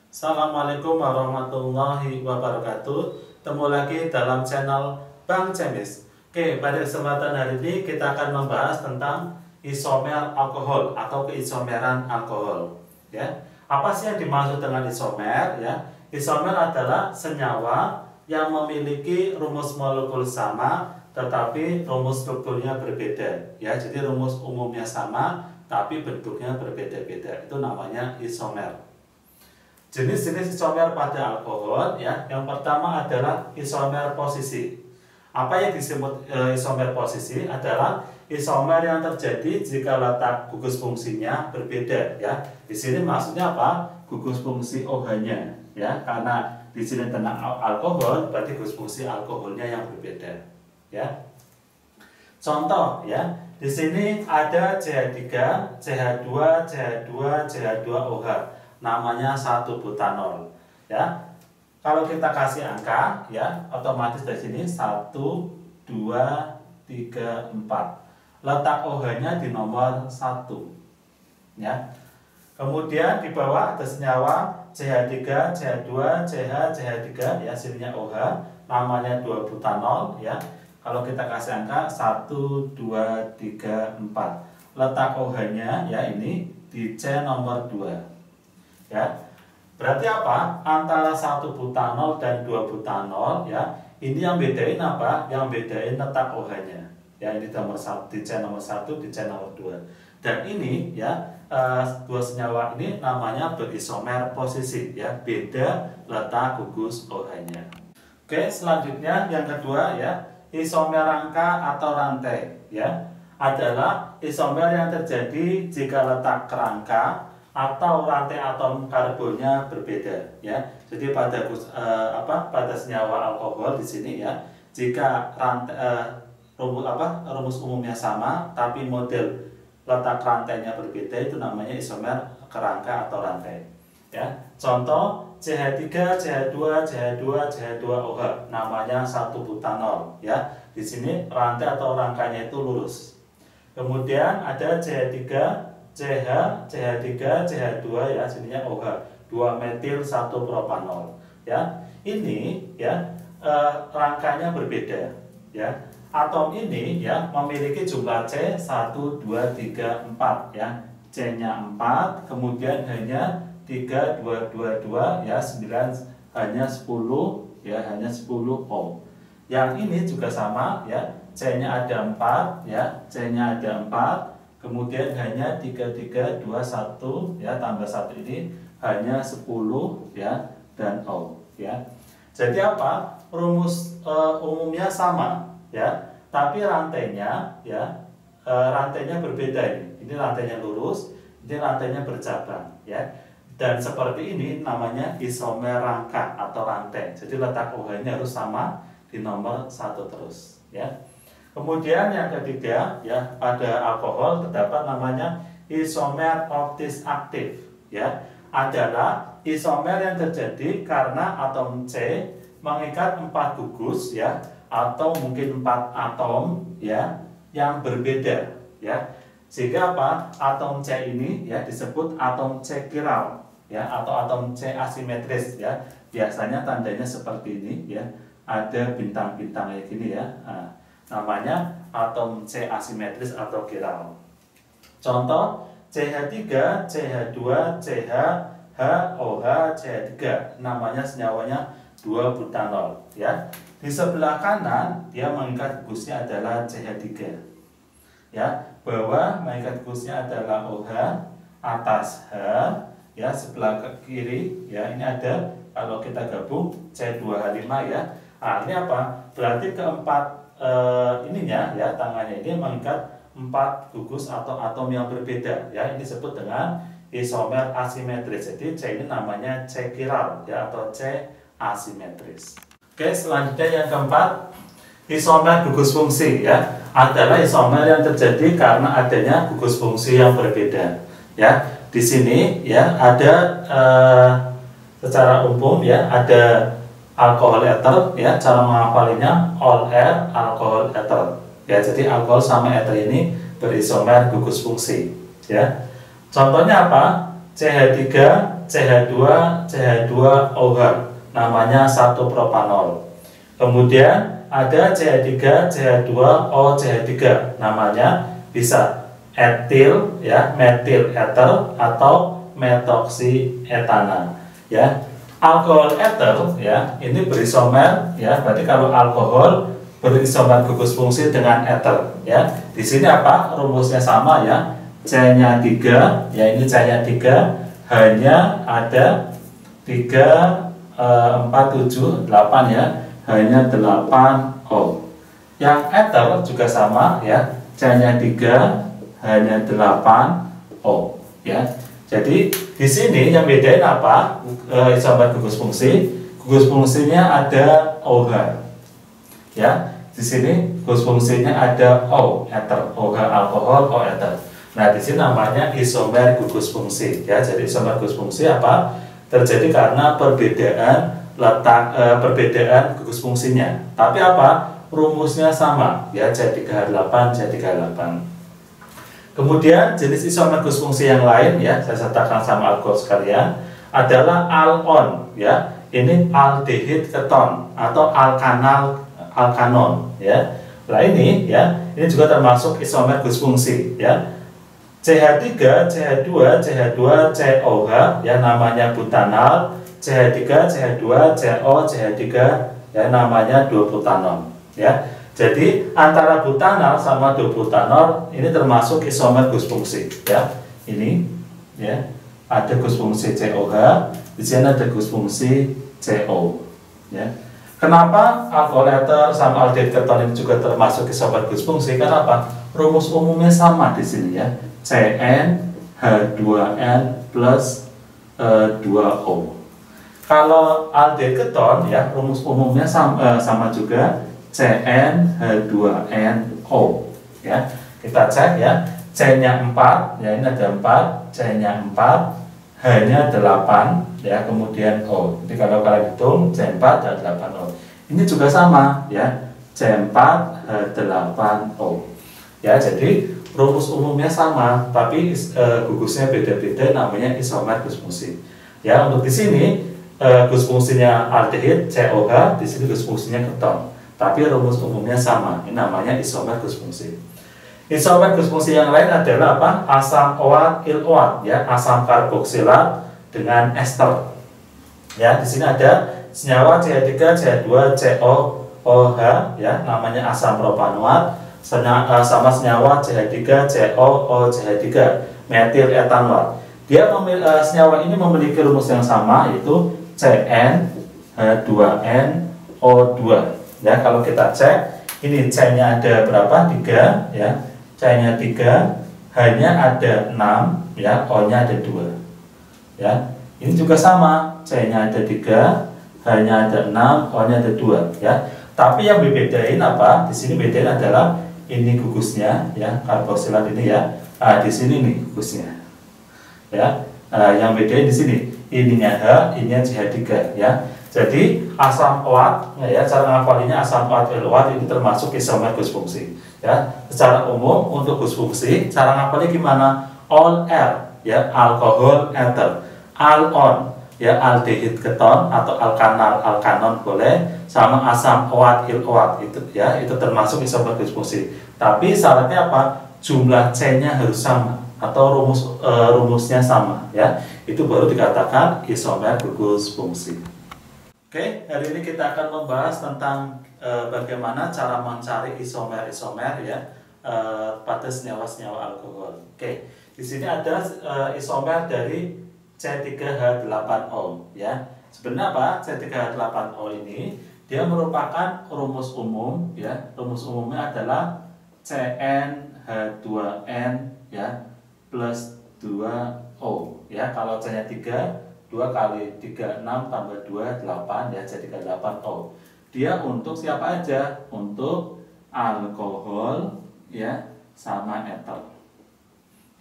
Assalamualaikum warahmatullahi wabarakatuh. Ketemu lagi dalam channel Bang Cemis. Oke, pada kesempatan hari ini kita akan membahas tentang isomer alkohol atau keisomeran alkohol. Ya, apa sih yang dimaksud dengan isomer? Ya, isomer adalah senyawa yang memiliki rumus molekul sama, tetapi rumus strukturnya berbeda. Ya, jadi rumus umumnya sama, tapi bentuknya berbeda-beda. Itu namanya isomer. Jenis-jenis isomer pada alkohol, ya, yang pertama adalah isomer posisi. Apa yang disebut isomer posisi adalah isomer yang terjadi jika letak gugus fungsinya berbeda, ya. Di sini maksudnya apa? Gugus fungsi OH-nya, ya, karena di sini tentang alkohol, berarti gugus fungsi alkoholnya yang berbeda, ya. Contoh, ya, di sini ada CH3, CH2, CH2, CH2OH. Namanya 1-butanol, ya. Kalau kita kasih angka, ya, otomatis dari sini 1, 2, 3, 4. Letak OH-nya di nomor 1, ya. Kemudian di bawah ada senyawa CH3, CH2, CH, CH3, ya, sininya OH, namanya 2-butanol, ya. Kalau kita kasih angka 1, 2, 3, 4. Letak OH-nya, ya, ini di C nomor 2. Ya, berarti apa? Antara 1-butanol dan 2-butanol, ya, ini yang bedain apa? Yang bedain letak OH-nya. Ya, ini nomor 1, di C nomor 1, di C nomor 2. Dan ini, ya, dua senyawa ini namanya berisomer posisi, ya, beda letak gugus OH-nya. Oke, selanjutnya yang kedua, ya, isomer rangka atau rantai, ya, adalah isomer yang terjadi jika letak kerangka atau rantai atom karbonnya berbeda, ya. Jadi pada senyawa alkohol di sini, ya, jika rantai rumus umumnya sama tapi model letak rantainya berbeda, itu namanya isomer kerangka atau rantai, ya. Contoh CH3, CH2, CH2, CH2OH, namanya 1-butanol, ya. Di sini rantai atau rangkanya itu lurus. Kemudian ada CH3, CH, CH3, CH2, ya, sininya OH, 2-metil-1-propanol, ya. Ini, ya, rangkanya berbeda, ya. Atom ini, ya, memiliki jumlah C 1, 2, 3, 4, ya. C-nya 4, kemudian hanya 3, 2, 2, 2, ya, 9, hanya 10, ya, hanya 10 ohm. Yang ini juga sama, ya. C-nya ada 4, ya, C-nya ada 4. Kemudian hanya 3, 3, 2, 1, ya, tambah 1 ini hanya 10, ya, dan O, ya. Jadi apa? Rumus umumnya sama, ya, tapi rantainya, ya, rantainya berbeda ini. Ini rantainya lurus, ini rantainya bercabang, ya. Dan seperti ini namanya isomer rangka atau rantai. Jadi letak OH-nya harus sama di nomor 1 terus, ya. Kemudian yang ketiga, ya, pada alkohol terdapat namanya isomer optis aktif, ya, adalah isomer yang terjadi karena atom C mengikat 4 gugus, ya, atau mungkin 4 atom, ya, yang berbeda, ya. Sehingga apa? Atom C ini, ya, disebut atom C chiral, ya, atau atom C asimetris, ya. Biasanya tandanya seperti ini, ya, ada bintang-bintang kayak gini, ya. Nah, namanya atom C asimetris atau chiral. Contoh CH3, CH2, CH, HOH, CH3, namanya senyawanya 2-butanol, ya. Di sebelah kanan dia mengikat gugusnya adalah CH3, ya. Bawah mengikat gugusnya adalah OH, atas H, ya. Sebelah ke kiri, ya, ini ada, kalau kita gabung C2H5, ya. Nah, ini apa? Berarti keempat ininya, ya, tangannya ini mengikat 4 gugus atau atom yang berbeda, ya. Ini disebut dengan isomer asimetris. Jadi C ini namanya C chiral, ya, atau C asimetris. Oke, selanjutnya yang keempat, isomer gugus fungsi, ya, adalah isomer yang terjadi karena adanya gugus fungsi yang berbeda, ya. Di sini, ya, ada secara umum, ya, ada alkohol ether, ya, cara menghafalinya all air alkohol ether, ya. Jadi alkohol sama ether ini berisomer gugus fungsi, ya. Contohnya apa? CH3, CH2, CH2OH, namanya 1 propanol. Kemudian ada CH3, CH2O, CH3, namanya bisa etil, ya, metil eter atau metoksietana, ya. Alkohol eter, ya, ini berisomer, ya, berarti kalau alkohol berisomer gugus fungsi dengan eter, ya. Di sini apa? Rumusnya sama, ya. C-nya 3, ya, ini C-nya 3, hanya ada 3, 4, 7, 8, ya, hanya 8O. Yang eter juga sama, ya, C-nya 3, hanya 8O, ya. Jadi di sini yang bedain apa? Isomer gugus fungsi. Gugus fungsinya ada OH. Ya, di sini gugus fungsinya ada O, eter, OH alkohol, O eter. Nah, di sini namanya isomer gugus fungsi, ya. Jadi isomer gugus fungsi apa? Terjadi karena perbedaan letak perbedaan gugus fungsinya. Tapi apa? Rumusnya sama, ya, C3H8, C3H8. Kemudian jenis isomer gugus fungsi yang lain, ya, saya sertakan sama alkohol sekalian, adalah alon, ya. Ini aldehid keton atau alkanon, ya. Nah ini, ya, ini juga termasuk isomer gugus fungsi, ya. CH3, CH2, CH2, COH, ya, namanya butanal. CH3, CH2, CO, CH3, ya, namanya 2 butanol, ya. Jadi antara butanal sama 2 butanol ini termasuk isomer gugus fungsi, ya. Ini, ya, ada gugus fungsi COH, di sini ada gugus fungsi CO, ya. Kenapa alkohol eter sama aldehid keton ini juga termasuk isomer gugus fungsi? Karena apa? Rumus umumnya sama di sini, ya. CnH2n plus 2O. Kalau aldehid keton, ya, rumus umumnya sama juga, CnH2nO, ya. Kita cek, ya. C-nya 4, ya, ini ada 4, C-nya 4, H-nya 8, ya, kemudian O. Jadi kalau kalian hitung C4 dan 8O. Ini juga sama, ya. C4H8O. Ya, jadi rumus umumnya sama, tapi gugusnya beda-beda, namanya isomer gugus fungsi. Ya, untuk di sini gugus fungsinya aldehid COH, di sini gugus fungsinya keton. Tapi rumus umumnya sama, ini namanya isomer gugus fungsi. Isomer gugus fungsi yang lain adalah apa? Asam OAT, il-OAT, ya, asam karboksilat dengan ester. Ya, di sini ada senyawa CH3, CH2, COOH, ya, namanya asam propanoat, sama senyawa CH3, COO, CH3, metil etanoat. Dia senyawa ini memiliki rumus yang sama, yaitu CnH2nO2. Ya, kalau kita cek, ini C-nya ada berapa? 3, ya. C-nya 3, H-nya ada 6, ya, O-nya ada 2. Ya. Ini juga sama, C-nya ada 3, H-nya ada 6, O-nya ada 2, ya. Tapi yang dibedain apa? Di sini bedain adalah ini gugusnya, ya, karboksilat ini, ya. Di sini nih gugusnya. Ya. Yang bedain di sini, ininya H, ininya CH3, ya. Jadi asam OAT, ya, cara mengapalinnya asam OAT, il-OAT ini termasuk isomer gugus fungsi, ya. Secara umum untuk gugus fungsi, cara ngapalnya gimana? All R, ya, alkohol eter, alon, ya, aldehid keton atau alkanon boleh, sama asam OAT, il-OAT itu, ya, itu termasuk isomer gugus fungsi. Tapi syaratnya apa? Jumlah C-nya harus sama atau rumusnya sama, ya. Itu baru dikatakan isomer gugus fungsi. Oke, hari ini kita akan membahas tentang bagaimana cara mencari isomer-isomer, ya, pada senyawa-senyawa alkohol. Oke, di sini ada isomer dari C3H8O, ya. Sebenarnya apa? C3H8O ini dia merupakan rumus umum, ya. Rumus umumnya adalah CnH2n, ya, plus 2O, ya. Kalau C-nya 3, 2 kali 3, 6 tambah 2, 8, ya, jadi 8O. Dia untuk siapa aja? Untuk alkohol, ya, sama eter.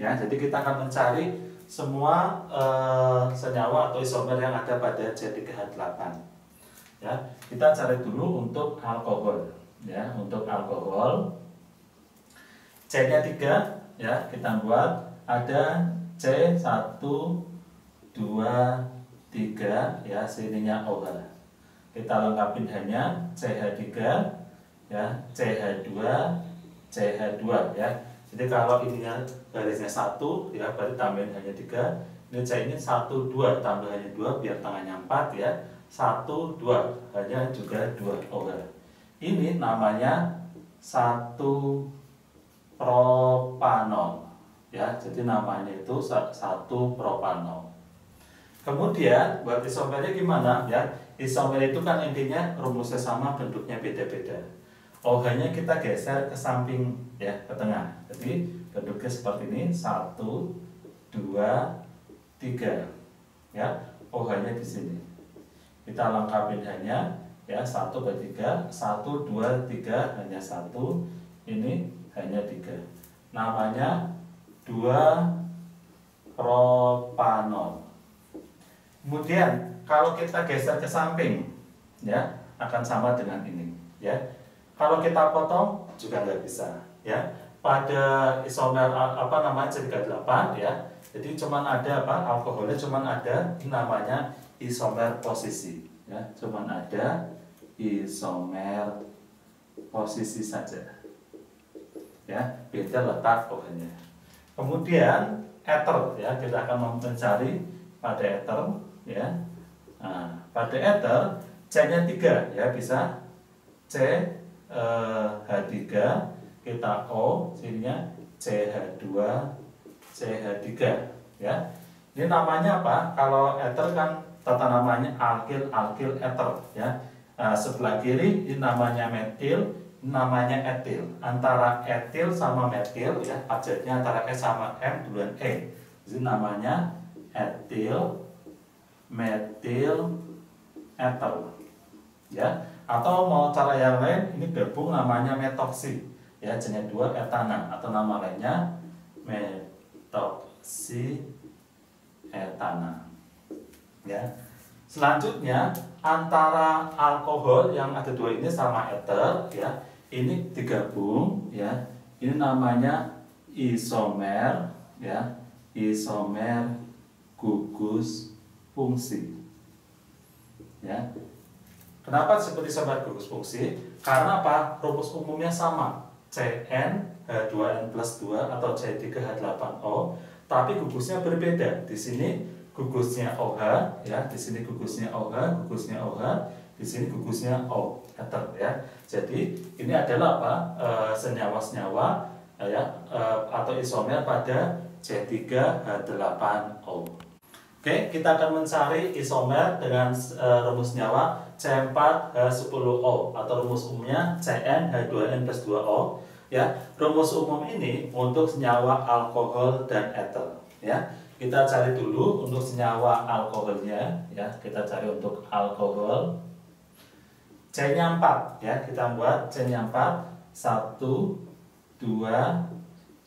Ya, jadi kita akan mencari semua senyawa atau isomer yang ada pada C3H8. Ya, kita cari dulu untuk alkohol, ya. Untuk alkohol C-nya 3, ya, kita buat ada C1 2, 3 ya, sininya OH. Kita lengkapin hanya CH3 ya, CH2, CH2 ya. Jadi kalau ininya garisnya 1 ya, berarti tambahin hanya 3. Ini C ini 1, 2 tambah hanya 2 biar tangannya 4 ya. 1, 2 hanya juga 2 OH. Ini namanya 1 propanol ya. Jadi namanya itu 1 propanol. Kemudian buat isomernya gimana ya? Isomer itu kan intinya rumusnya sama, bentuknya beda-beda. OH-nya kita geser ke samping ya, ke tengah. Jadi bentuknya seperti ini, 1, 2, 3 ya. OH-nya di sini. Kita lengkapin hanya ya, 1 per 3, 1, 2, 3 hanya 1, ini hanya 3. Namanya 2 propanol. Kemudian kalau kita geser ke samping ya, akan sama dengan ini ya. Kalau kita potong juga nggak bisa ya. Pada isomer C38 ya, jadi cuman ada alkoholnya cuman ada namanya isomer posisi ya, cuman ada isomer posisi saja ya, beda letak OH-nya. Kemudian ether ya, kita akan mencari pada ether ya. Nah, pada ether C-nya 3 ya, bisa H3 kita O, sininya CH2 CH3 ya. Ini namanya apa? Kalau ether kan tata namanya alkil ether ya. Nah, sebelah kiri ini namanya metil, ini namanya etil. Antara etil sama metil ya, abjadnya antara S sama M duluan E. Jadi namanya etil metil ether ya. Atau mau cara yang lain, ini gabung namanya metoksi ya, C-nya 2 etana, atau nama lainnya metoksi etana ya. Selanjutnya antara alkohol yang ada 2 ini sama ether ya, ini digabung ya, ini namanya isomer ya, isomer gugus fungsi ya. Kenapa seperti isomer gugus fungsi? Karena apa? Rumus umumnya sama, CnH2n+2 atau C3H8O, tapi gugusnya berbeda. Di sini gugusnya OH ya, di sini gugusnya OH, gugusnya OH, di sini gugusnya O, ether ya. Jadi ini adalah apa? Senyawa-senyawa ya, atau isomer pada C3H8O. Oke, kita akan mencari isomer dengan rumus senyawa C4H10O atau rumus umumnya CnH2n+2O ya. Rumus umum ini untuk senyawa alkohol dan ether ya. Kita cari dulu untuk senyawa alkoholnya ya. Kita cari untuk alkohol. C-nya 4 ya. Kita buat C-nya 4. 1, 2,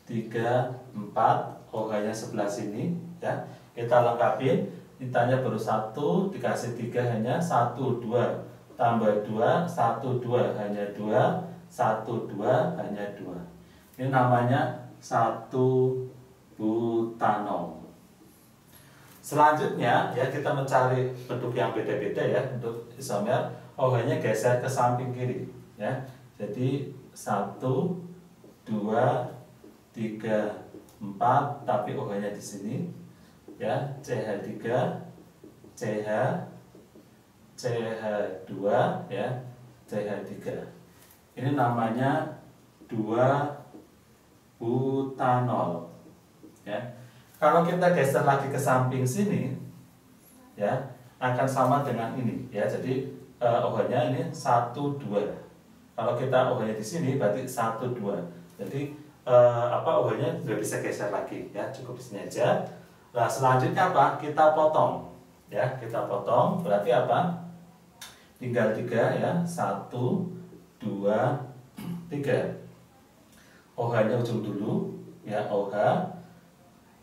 3, 4. OH-nya sebelah sini ya. Kita lengkapin, ditanya baru 1 dikasih 3 hanya 1, 2 tambah 2, 1, 2 hanya 2, 1, 2 hanya 2. Ini namanya 1 butanol. Selanjutnya ya, kita mencari bentuk yang beda-beda ya untuk isomer. OH-nya geser ke samping kiri ya. Jadi 1, 2, 3, 4, tapi OH-nya di sini ya, CH3, CH, CH2 ya, CH3. Ini namanya 2 butanol ya. Kalau kita geser lagi ke samping sini ya, akan sama dengan ini ya. Jadi OH-nya ini 1, 2. Kalau kita OH-nya di sini berarti 1, 2. Jadi OH-nya sudah bisa geser lagi ya, cukup di sini aja. Nah, selanjutnya apa? Kita potong ya, kita potong berarti apa? Tinggal 3 ya, 1, 2, 3. OH-nya ujung dulu ya, OH.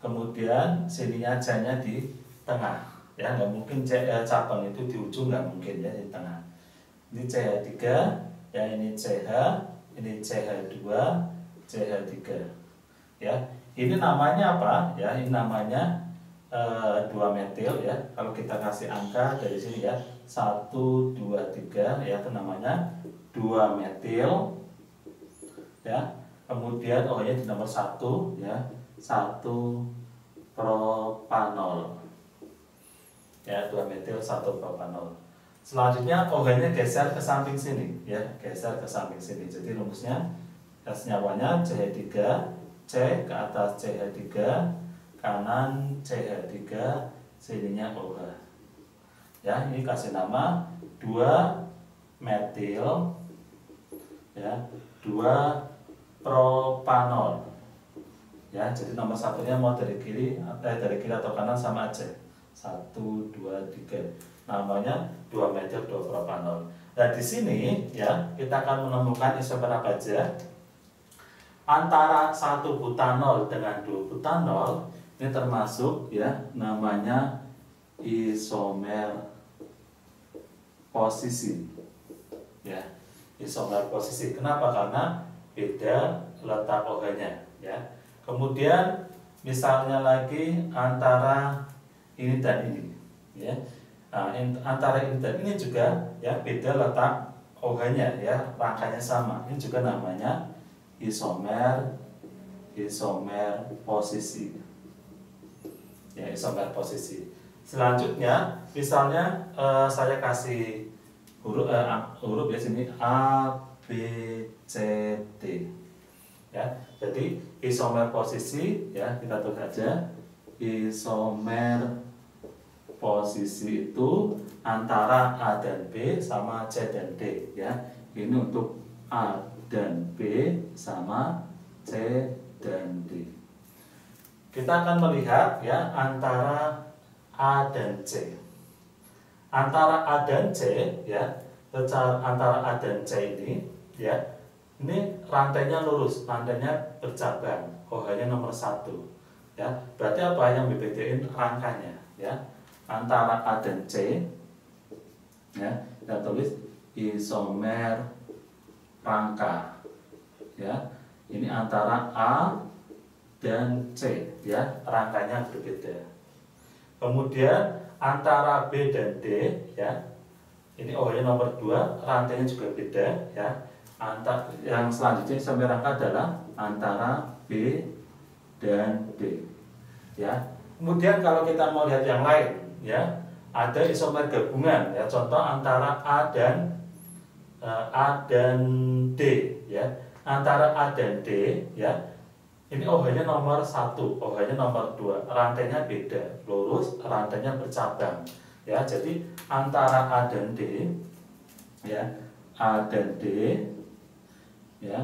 Kemudian sininya C-nya di tengah ya, nggak mungkin cabang itu di ujung, nggak mungkin ya, di tengah. Ini CH3 ya, ini CH, ini CH2, CH3 ya. Ini namanya apa ya? Ini namanya 2 metil ya. Kalau kita kasih angka dari sini ya, 1, 2, 3 ya, itu namanya 2 metil ya. Kemudian OH-nya di nomor 1 ya, 1 propanol ya, 2 metil 1 propanol. Selanjutnya OH-nya geser ke samping sini ya, geser ke samping sini. Jadi rumusnya gas nyawanya CH3, C ke atas CH3, kanan CH3, sininya OH. Ya, ini kasih nama 2 metil ya, 2 propanol. Ya, jadi nomor satunya mau dari kiri atau kanan sama aja. 1, 2, 3. Namanya 2 metil 2 propanol. Nah, di sini ya, kita akan menemukan isomer apa aja. Antara 1 butanol dengan 2 butanol ini termasuk ya, namanya isomer posisi. Ya, isomer posisi. Kenapa? Karena beda letak OH-nya ya. Kemudian misalnya lagi antara ini dan ini ya. Nah, antara ini dan ini juga ya, beda letak OH-nya ya, rangkanya sama. Ini juga namanya isomer posisi. Ya, isomer posisi. Selanjutnya misalnya saya kasih huruf ya sini A, B, C, D ya. Jadi isomer posisi ya, kita tulis aja isomer posisi itu antara A dan B sama C dan D ya. Ini untuk A dan B sama C dan D. Kita akan melihat ya, antara A dan C. Antara A dan C ya, antara A dan C ini ya, ini rantainya lurus, rantainya bercabang, OH-nya nomor 1 ya. Berarti apa yang membedain rangkanya ya? Antara A dan C ya, kita tulis isomer rangka ya. Ini antara A dan C ya, rangkanya berbeda. Kemudian antara B dan D ya, ini OH-nya nomor 2, rantainya juga beda ya. Yang selanjutnya isomer rangka adalah antara B dan D ya. Kemudian kalau kita mau lihat yang lain ya, ada isomer gabungan ya, contoh antara A dan D ya. Antara A dan D ya, ini OH-nya nomor 1, OH-nya nomor 2, rantainya beda, lurus, rantainya bercabang ya. Jadi antara A dan D ya, A dan D ya,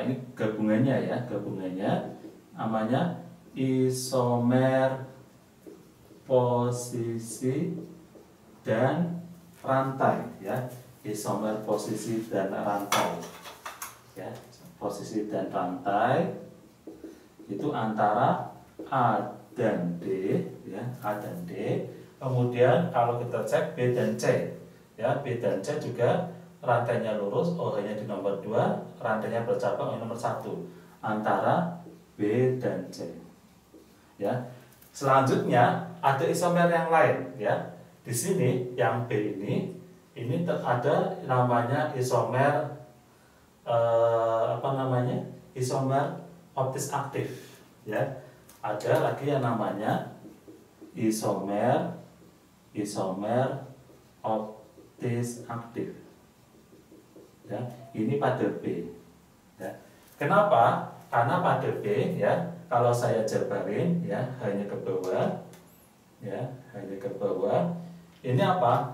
ini gabungannya ya, gabungannya namanya isomer posisi dan rantai ya, isomer posisi dan rantai ya. Posisi dan rantai itu antara A dan D ya, A dan D. Kemudian kalau kita cek B dan C ya, B dan C juga rantainya lurus, OH-nya di nomor 2, rantainya bercabang, nomor 1 antara B dan C ya. Selanjutnya ada isomer yang lain ya. Di sini yang B ini ada namanya isomer isomer optis aktif ya. Ada lagi yang namanya isomer optis aktif ya. Ini pada B ya. Kenapa? Karena pada B ya, kalau saya jabarin ya, hanya ke bawah ya, hanya ke bawah. Ini apa?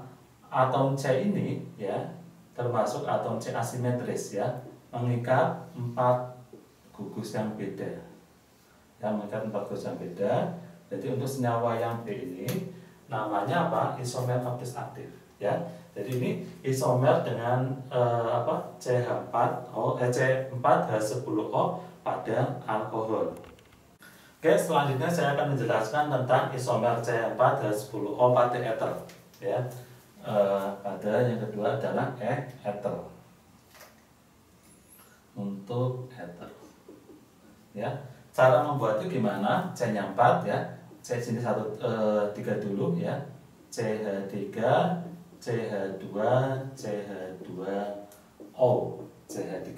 Atom C ini ya, termasuk atom C asimetris ya, mengikat 4 gugus yang beda ya, mengikat 4 gugus yang beda. Jadi untuk senyawa yang B ini namanya apa? Isomer optis aktif ya. Jadi ini isomer dengan C4H10O pada alkohol. Oke, selanjutnya saya akan menjelaskan tentang isomer C4H10O pada ether ya. Pada yang kedua adalah ether. Untuk ether ya, cara membuatnya gimana? C-nya 4 ya, sini 3 dulu ya. CH3, CH2, CH2O, CH3.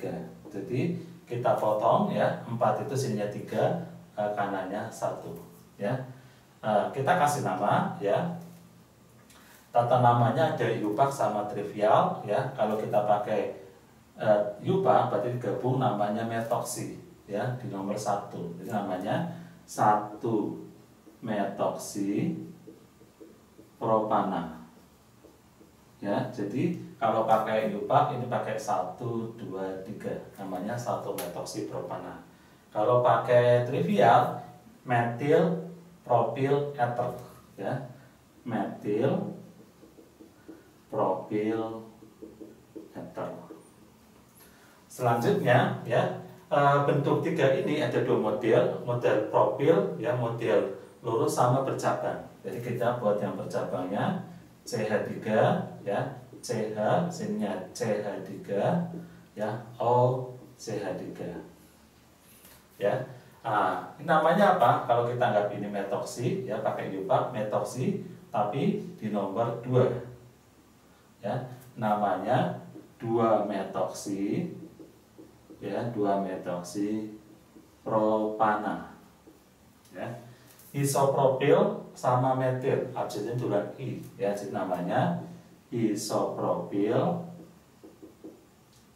Jadi kita potong ya, 4 itu sininya 3, kanannya 1 ya. Kita kasih nama ya. Tata namanya ada yupak sama trivial ya. Kalau kita pakai yupak berarti digabung namanya metoksi ya di nomor 1. Jadi namanya 1 metoksi propana ya. Jadi kalau pakai yupak ini pakai 1, 2, 3, namanya 1 metoksi propana. Kalau pakai trivial metil propil ether ya, metil propil ether. Selanjutnya ya, bentuk 3 ini ada 2 model propil ya, model lurus sama bercabang. Jadi kita buat yang bercabangnya CH3 ya, CH sininya CH3 ya, O CH3 ya. Ini namanya apa? Kalau kita anggap ini metoksi ya, pakai yupak metoksi tapi di nomor 2 ya, namanya 2 metoksi ya, 2 metoksi propana ya. Isopropil sama metil, abjadnya tulang I ya, jadi namanya isopropil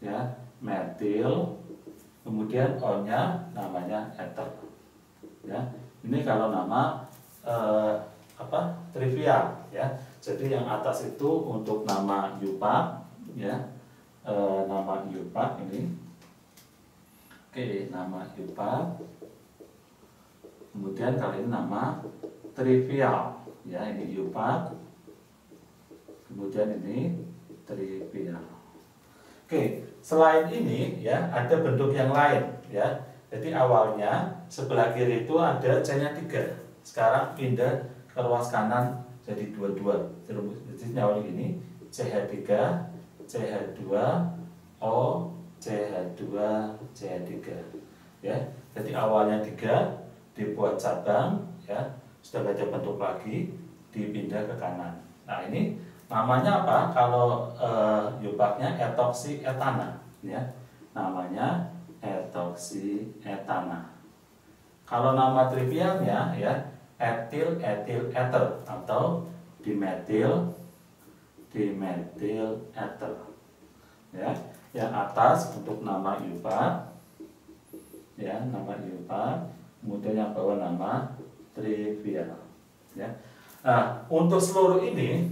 ya, metil, kemudian O-nya namanya ether ya. Ini kalau nama trivial ya. Jadi yang atas itu untuk nama yupak ya, nama yupak ini. Oke, nama yupak. Kemudian kali ini nama trivial ya, ini yupak. Kemudian ini trivial. Oke, selain ini ya ada bentuk yang lain ya. Jadi awalnya sebelah kiri itu ada C-nya 3. Sekarang pindah ke ruas kanan jadi 2. Jadi awalnya ini CH3, CH2, O, CH2, CH3 ya. Jadi awalnya 3 dibuat cabang ya, sudah ada bentuk lagi dipindah ke kanan. Nah ini namanya apa? Kalau yupaknya etoksi etana ya, namanya etoksi etana. Kalau nama trivialnya ya etil etil ether atau dimetil dimetil ether ya. Yang atas untuk nama yupak ya, nama yupak. Kemudian yang bawah nama trivial ya. Nah, untuk seluruh ini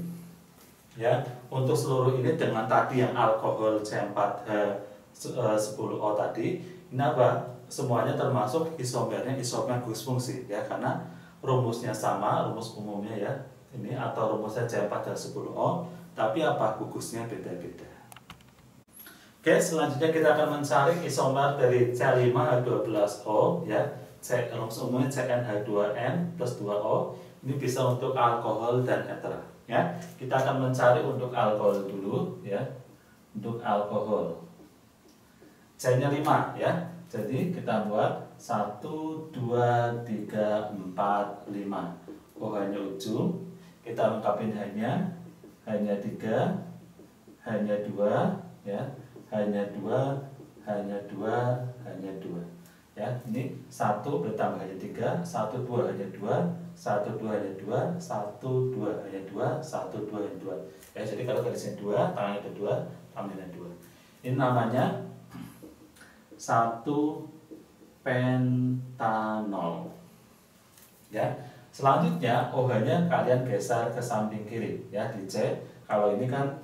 ya, untuk seluruh ini dengan tadi yang alkohol C4H10O tadi, ini apa? Semuanya termasuk isomernya isomer gugus fungsi ya, karena rumusnya sama, rumus umumnya ya ini, atau rumusnya C4H10O, tapi apa? Gugusnya beda-beda. Oke, selanjutnya kita akan mencari isomer dari C5H12O ya. Rumus umumnya CnH2n plus 2O. Ini bisa untuk alkohol dan ether ya. Kita akan mencari untuk alkohol dulu ya. Untuk alkohol C-nya 5 ya. Jadi kita buat 1, 2, 3, 4, 5. Oh, hanya ujung. Kita lengkapin hanya 3, hanya 2 ya. Hanya 2, hanya 2, hanya 2. Ya, ini 1 bertambah hanya 3, 1, 2 hanya 2, 1, 2 hanya 2, 1, 2 hanya 2, 1, 2 hanya 2. Ya, jadi kalau garisnya 2, tangannya ada 2, tangannya 2. Ini namanya 1 pentanol. Ya. Selanjutnya OH-nya kalian geser ke samping kiri ya, di C. Kalau ini kan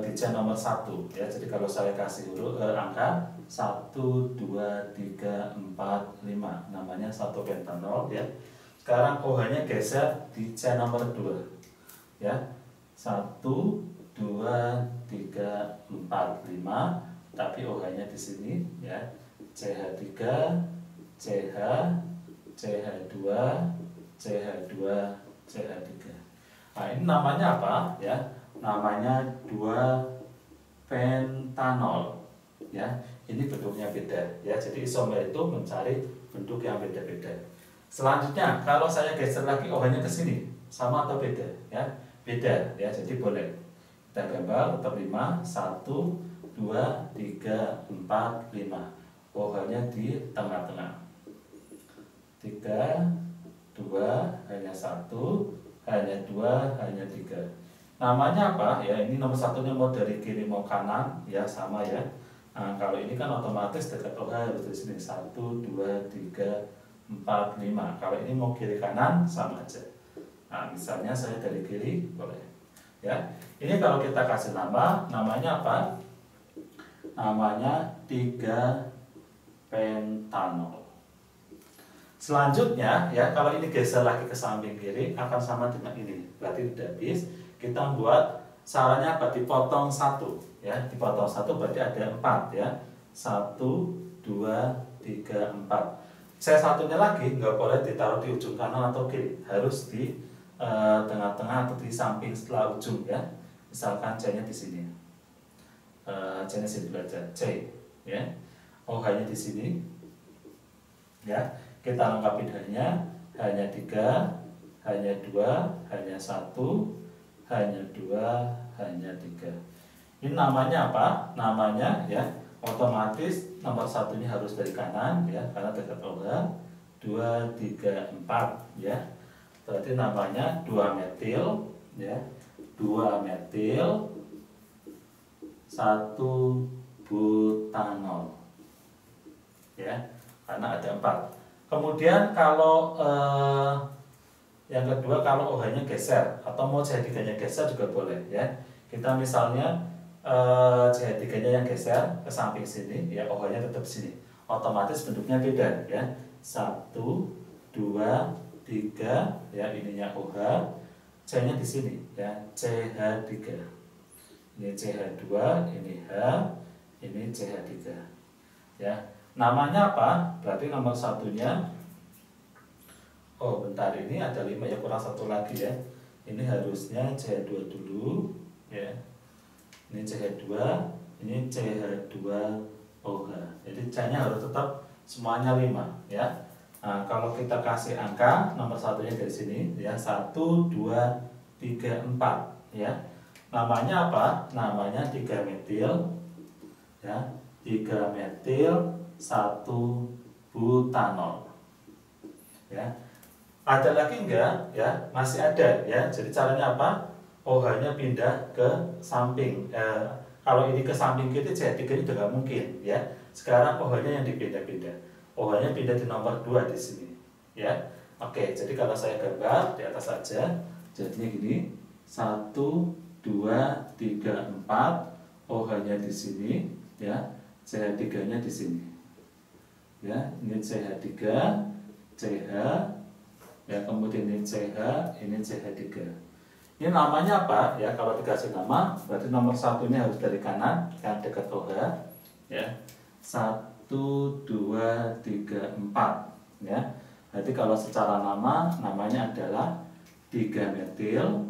di C nomor 1 ya. Jadi kalau saya kasih huruf angka 1, 2, 3, 4, 5, namanya 1 pentanol ya. Sekarang OH-nya geser di C nomor 2 ya. 1, 2, 3, 4, 5, tapi OH-nya di sini ya. CH3, CH, CH2, CH2, CH3. Nah, ini namanya apa ya? Namanya 2 pentanol ya. Ini bentuknya beda ya. Jadi isomer itu mencari bentuk yang beda-beda. Selanjutnya, kalau saya geser lagi OH-nya ke sini, sama atau beda? Ya, beda ya. Jadi boleh kita gambar tetap 5, 1, 2, 3, 4, 5. OH-nya di tengah-tengah. 3, 2, hanya 1, hanya 2, hanya 3. Namanya apa? Ya, ini nomor satunya mau dari kiri mau kanan, ya sama ya. Nah, kalau ini kan otomatis dekat OH harus di sini 1, 2, 3, 4, 5. Kalau ini mau kiri kanan sama aja. Nah, misalnya saya dari kiri boleh. Ya. Ini kalau kita kasih nama, namanya apa? Namanya 3-pentanol. Selanjutnya ya, kalau ini geser lagi ke samping kiri akan sama dengan ini. Berarti udah habis. Kita buat caranya apa? Dipotong 1 ya. Dipotong 1 berarti ada 4 ya. 1, 2, 3, 4. C1-nya lagi nggak boleh ditaruh di ujung kanan atau kiri, harus di tengah-tengah atau di samping setelah ujung ya. Misalkan C-nya di sini, C-nya sini dulu aja, C ya. OH-nya di sini ya. Kita lengkapi hanya 3, hanya 2, hanya 1, hanya 2, hanya 3. Ini namanya apa? Namanya ya, otomatis nomor satunya harus dari kanan ya, karena dekat OH. 2, 3, 4 ya. Berarti namanya 2-metil ya. 2-metil 1-butanol ya, karena ada 4. Kemudian kalau yang kedua, kalau OH-nya geser atau mau CH3-nya geser juga boleh ya. Kita misalnya CH3-nya yang geser ke samping sini ya, OH-nya tetap sini. Otomatis bentuknya beda ya. 1, 2, 3 ya, ininya OH, C-nya di sini ya, CH3. Ini CH2, ini H, ini CH3. Ya. Namanya apa? Berarti nomor satunya, oh bentar, ini ada 5 ya, kurang 1 lagi ya. Ini harusnya CH2 dulu ya. Ini CH2, ini CH2OH. Jadi C-nya harus tetap semuanya 5 ya. Nah, kalau kita kasih angka nomor satunya dari sini ya, 1, 2, 3, 4 ya. Namanya apa? Namanya 3-metil ya. 3-metil 1-butanol ya. Ada lagi enggak ya? Masih ada ya. Jadi caranya apa? OH-nya pindah ke samping. Kalau ini ke samping kiri, CH3 juga nggak mungkin ya. Sekarang OH-nya yang dipindah-pindah. OH-nya pindah di nomor 2 di sini ya. Oke, jadi kalau saya gambar di atas saja, jadinya gini. 1, 2, 3, 4. OH-nya di sini ya. CH3-nya di sini. Ya, ini CH3, CH ya, kemudian ini CH, ini CH3. Ini namanya apa ya? Kalau dikasih nama, berarti nomor satunya harus dari kanan yang dekat OH ya. 1, 2, 3, 4 ya. Berarti kalau secara nama, namanya adalah 3-metil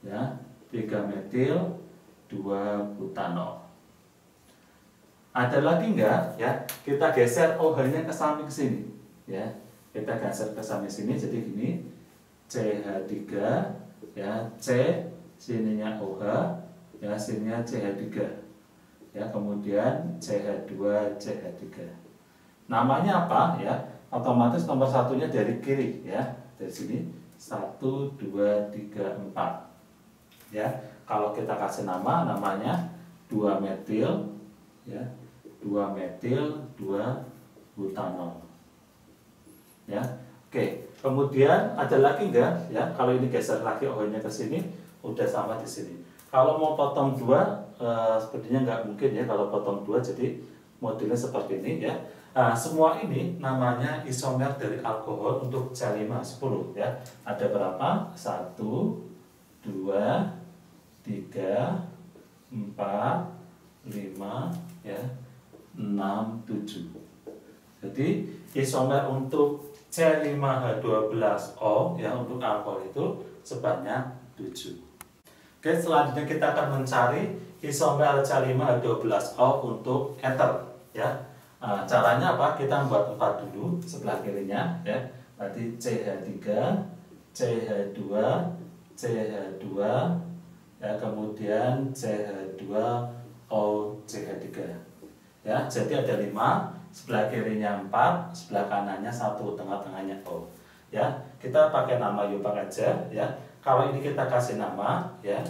ya, 3-metil 2-butanol. Ada lagi enggak ya? Kita geser OH-nya ke samping sini ya. Kita geser ke samping sini, jadi gini. CH3 ya, C sininya OH ya, sininya CH3 ya, kemudian CH2, CH3. Namanya apa ya? Otomatis nomor satunya dari kiri ya, dari sini 1, 2, 3, 4 ya. Kalau kita kasih nama, namanya 2-metil ya, 2-metil 2-butanol ya. Oke, kemudian ada lagi enggak ya? Kalau ini geser lagi OH-nya ke sini, udah sama di sini. Kalau mau potong 2, sepertinya nggak mungkin ya kalau potong 2, jadi modelnya seperti ini ya. Nah, semua ini namanya isomer dari alkohol untuk C510 ya. Ada berapa? 1, 2, 3, 4, 5 ya, 6, 7. Jadi isomer untuk C5H12O ya, untuk alkohol itu sebanyak 7. Oke, selanjutnya kita akan mencari isomer C5H12O untuk ether ya. Nah, caranya apa? Kita buat 4 dulu sebelah kirinya ya. Berarti CH3, CH2, CH2, ya, kemudian CH2O, CH3. Ya, jadi ada 5, sebelah kirinya 4, sebelah kanannya 1, tengah-tengahnya O. Ya, kita pakai nama Yupak aja ya. Kalau ini kita kasih nama ya,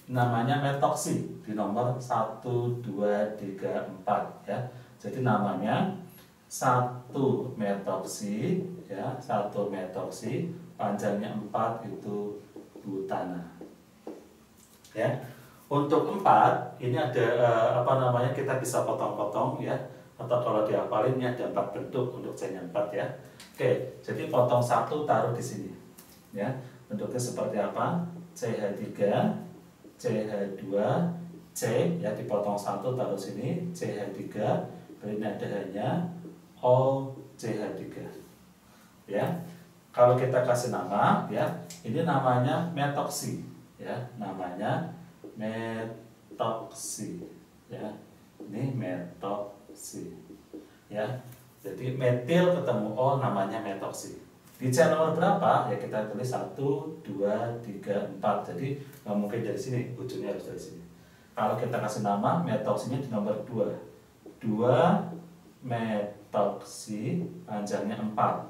namanya metoksi di nomor 1, 2, 3, 4 ya. Jadi namanya 1 metoksi ya, 1 metoksi, panjangnya 4 itu butana. Ya. Untuk 4 ini ada kita bisa potong-potong ya, atau kalau dihafalin ini ada 4 bentuk untuk C-nya 4 ya. Oke, jadi potong 1 taruh di sini. Ya. Bentuknya seperti apa? CH3, CH2, C ya, dipotong 1 taruh sini, CH3, ini ada hanya O, CH3. Ya. Kalau kita kasih nama ya, ini namanya metoksi ya, namanya metoksi ya, ini metoksi ya. Jadi metil ketemu O namanya metoksi. Di C nomor berapa ya, kita tulis 1, 2, 3, 4. Jadi nggak mungkin dari sini, ujungnya harus dari sini. Kalau kita kasih nama metoksinya di nomor 2, 2 metoksi, panjangnya 4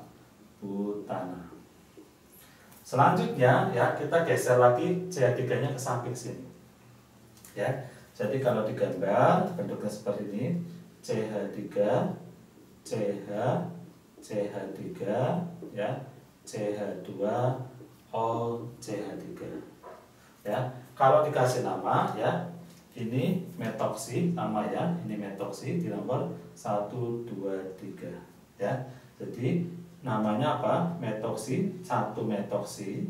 butana. Selanjutnya ya, kita geser lagi CH3-nya ke samping sini. Ya, jadi kalau digambar bentuknya seperti ini, CH3, CH, CH3, ya, CH2, O, CH3. Ya, kalau dikasih nama ya, ini metoksi namanya, ini metoksi di nomor 1, 2, 3. Ya, jadi namanya apa? Metoksi, 1 metoksi,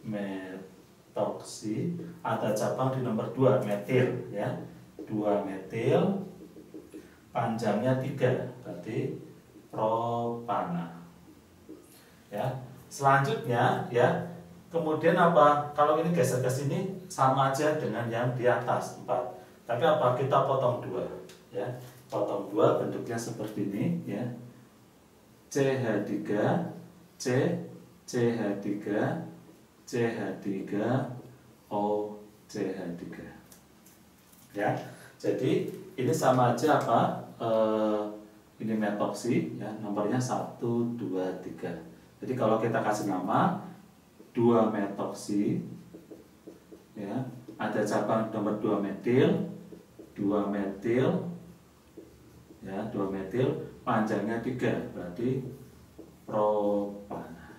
metoksi, ada cabang di nomor 2 metil ya, 2 metil, panjangnya 3, berarti propana. Ya, selanjutnya ya, kemudian apa? Kalau ini geser ke sini sama aja dengan yang di atas 4. Tapi apa? Kita potong 2 ya. Potong 2 bentuknya seperti ini ya. CH3, C, CH3, CH3, O, CH3. Ya. Jadi ini sama aja apa? Ini metoksi ya, nomornya 1, 2, 3. Jadi kalau kita kasih nama 2 metoksi ya, ada cabang nomor 2 metil, 2 metil ya, 2 metil, panjangnya 3, berarti propana.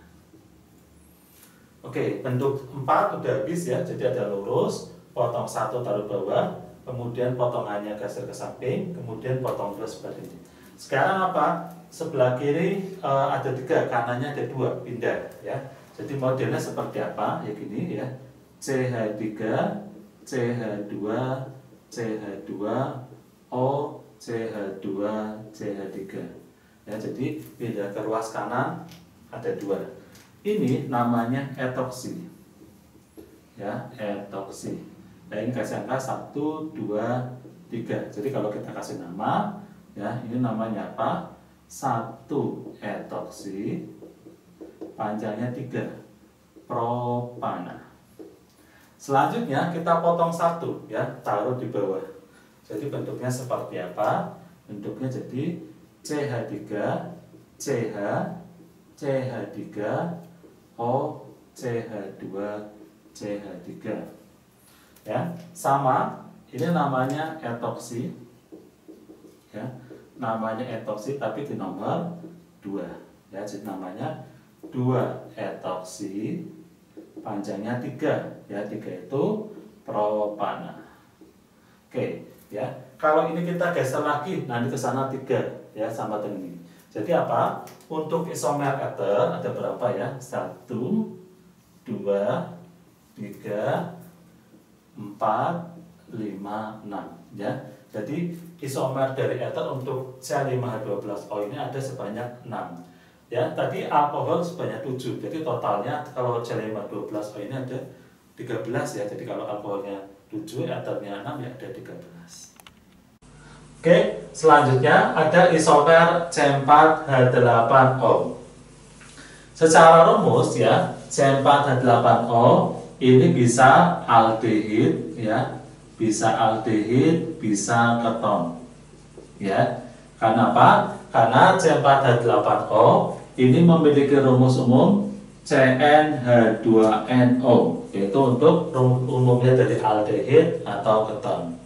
Oke, bentuk 4 udah habis ya, jadi ada lurus, potong 1 taruh bawah, kemudian potongannya geser ke samping, kemudian potong 2 seperti ini. Sekarang apa? Sebelah kiri ada 3, kanannya ada 2, pindah ya. Jadi modelnya seperti apa? Ya gini ya. CH3, CH2, CH2, O, CH2, CH3. Ya, jadi pindah ke ruas kanan ada 2. Ini namanya etoksi. Ya, etoksi. Nah, ini kasih angka 1, 2, 3. Jadi kalau kita kasih nama ya, ini namanya apa? 1 etoksi, panjangnya 3, propana. Selanjutnya kita potong 1 ya, taruh di bawah. Jadi bentuknya seperti apa? Bentuknya jadi CH3, CH, CH3, O, CH2, CH3. Ya, sama. Ini namanya etoksi. Ya, namanya etoksi tapi di nomor 2 ya, jadi namanya 2 etoksi, panjangnya 3 ya, 3 itu propana. Oke ya, kalau ini kita geser lagi nanti ke sana 3 ya, sama dengan ini. Jadi apa? Untuk isomer ether ada berapa ya? 1, 2, 3, 4, 5, 6 ya. Jadi isomer dari ether untuk C5H12O ini ada sebanyak 6. Ya, tadi alkohol sebanyak 7. Jadi totalnya kalau C5H12O ini ada 13 ya. Jadi kalau alkoholnya 7, ethernya 6 ya ada 13. Oke, selanjutnya ada isomer C4H8O. Secara rumus ya, C4H8O ini bisa aldehid ya, bisa aldehid, bisa keton. Ya. Karena apa? Karena C4H8O ini memiliki rumus umum CnH2nO, yaitu untuk rumus umumnya dari aldehid atau keton.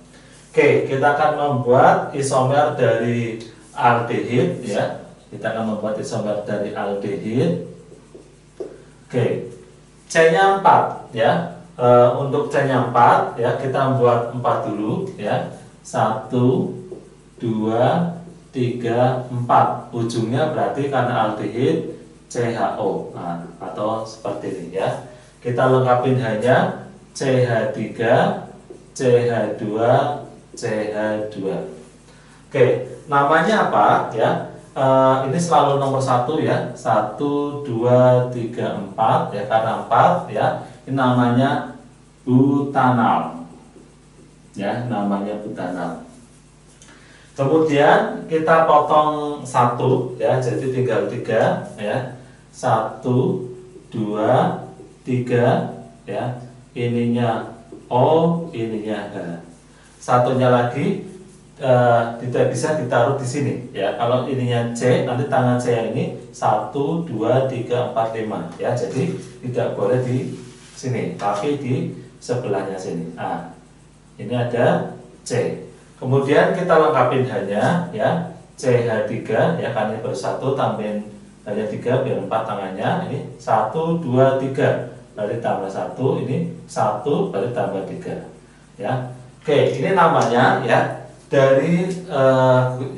Oke, kita akan membuat isomer dari aldehid ya. Kita akan membuat isomer dari aldehid. Oke, C-nya 4 ya. Untuk C-nya 4 ya, kita buat 4 dulu ya. 1 2 3 4. Ujungnya berarti karena aldehid CHO. Nah, atau seperti ini ya. Kita lengkapin hanya CH3, CH2, CH2. Oke, namanya apa ya? Ini selalu nomor 1 ya. 1 2 3 4 ya, karena 4 ya. Ini namanya butanal. Ya, namanya butanal. Kemudian kita potong 1 ya, jadi tinggal 3 ya. 1 2 3 ya. Ininya O, ininya H. Satunya lagi tidak bisa ditaruh di sini ya. Kalau ininya C, nanti tangan saya ini 1 2 3 4 5 ya. Jadi tidak boleh di sini, tapi di sebelahnya sini. Nah, ini ada C. Kemudian kita lengkapin hanya ya CH3 ya, karena ini baru 1 tambahin hanya 3 biar 4 tangannya. Ini 1 2 3 berarti tambah 1, ini 1 berarti tambah 3 ya. Oke, ini namanya ya dari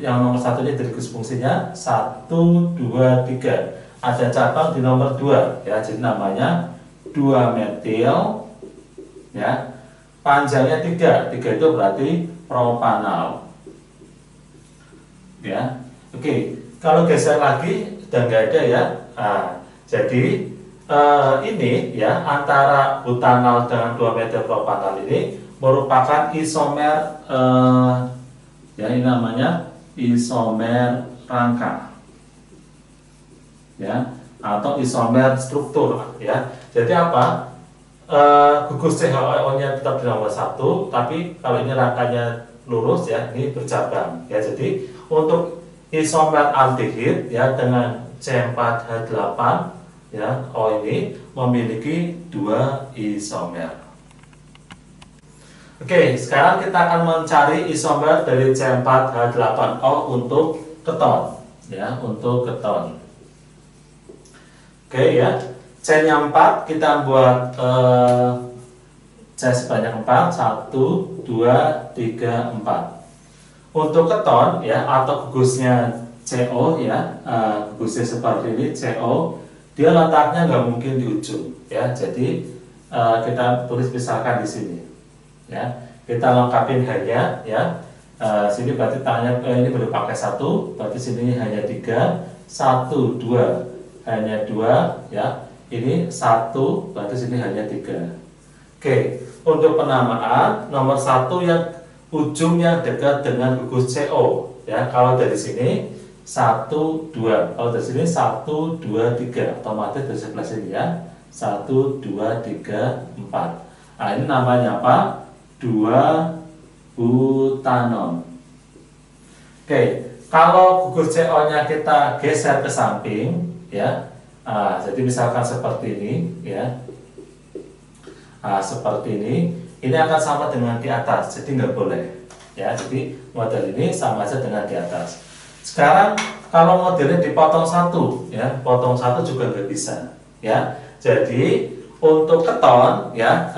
yang nomor 1 nya dari gus fungsinya 1 2 3. Ada cabang di nomor 2 ya, jadi namanya 2 metil ya. Panjangnya 3 itu berarti propanal ya. Oke, kalau geser lagi udah nggak ada ya. Nah, jadi ini ya, antara butanal dengan 2 metil propanal ini merupakan isomer ya, ini namanya isomer rangka ya, atau isomer struktur ya. Jadi apa? Gugus CHO-nya tetap di nomor 1, tapi kalau ini rangkanya lurus ya, ini bercabang ya. Jadi untuk isomer aldehid ya dengan C4H8 ya, O ini memiliki 2 isomer. Oke, sekarang kita akan mencari isomer dari C4H8O untuk keton ya, untuk keton. Oke ya. C-nya 4 kita buat C sebanyak 4, 1 2 3 4. Untuk keton ya, atau gugusnya CO ya, gugusnya seperti ini CO, dia letaknya nggak mungkin di ujung ya. Jadi kita tulis misalkan di sini ya. Kita lengkapin hanya ya. Sini berarti tangannya ini baru pakai 1, berarti sini hanya 3, 1 2 hanya 2 ya. Ini 1 berarti sini hanya 3. Oke, untuk penamaan nomor 1 yang ujungnya dekat dengan gugus CO ya. Kalau dari sini 1 2, kalau dari sini 1 2 3, otomatis dari sebelah sini ya. 1 2 3 4. Nah, ini namanya apa? 2 butanon. Oke, kalau gugus CO-nya kita geser ke samping ya. Nah, jadi misalkan seperti ini ya. Nah, seperti ini akan sama dengan di atas, jadi nggak boleh ya. Jadi model ini sama aja dengan di atas. Sekarang kalau modelnya dipotong 1 ya, potong 1 juga nggak bisa ya. Jadi untuk keton ya,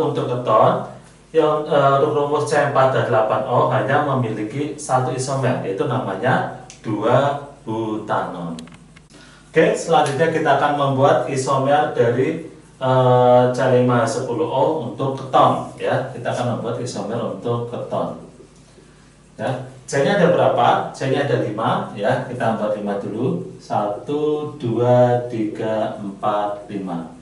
untuk keton yang rumus C4H8O hanya memiliki 1 isomer, yaitu namanya 2 butanon. Oke, selanjutnya kita akan membuat isomer dari C5H10O untuk keton ya. Kita akan membuat isomer untuk keton ya. C-nya ada berapa? C-nya ada 5 ya. Kita buat 5 dulu. 1 2 3 4 5.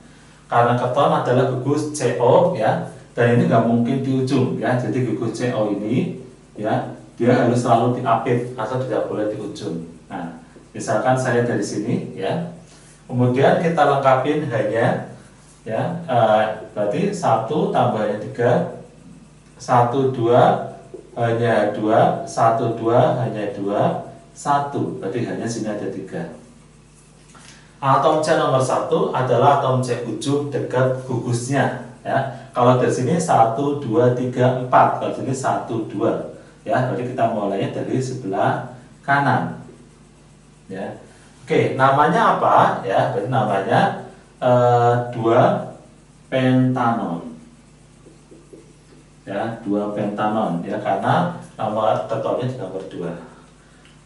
Karena keton adalah gugus CO ya, dan ini nggak mungkin di ujung ya. Jadi gugus CO ini ya, dia harus selalu diapit atau tidak boleh di ujung. Nah, misalkan saya dari sini ya, Kemudian kita lengkapin hanya ya, berarti 1 tambahnya 3, 1 2 hanya 2, 1 2 hanya 2, 1 berarti hanya sini ada 3. Atom C nomor 1 adalah atom C ujung dekat gugusnya ya. Kalau dari sini 1 2 3 4, kalau sini 1 2 ya, berarti kita mulainya dari sebelah kanan ya. Oke, namanya apa ya? Berarti namanya 2 pentanon ya, 2 pentanon ya, karena nomor ketonnya di nomor 2.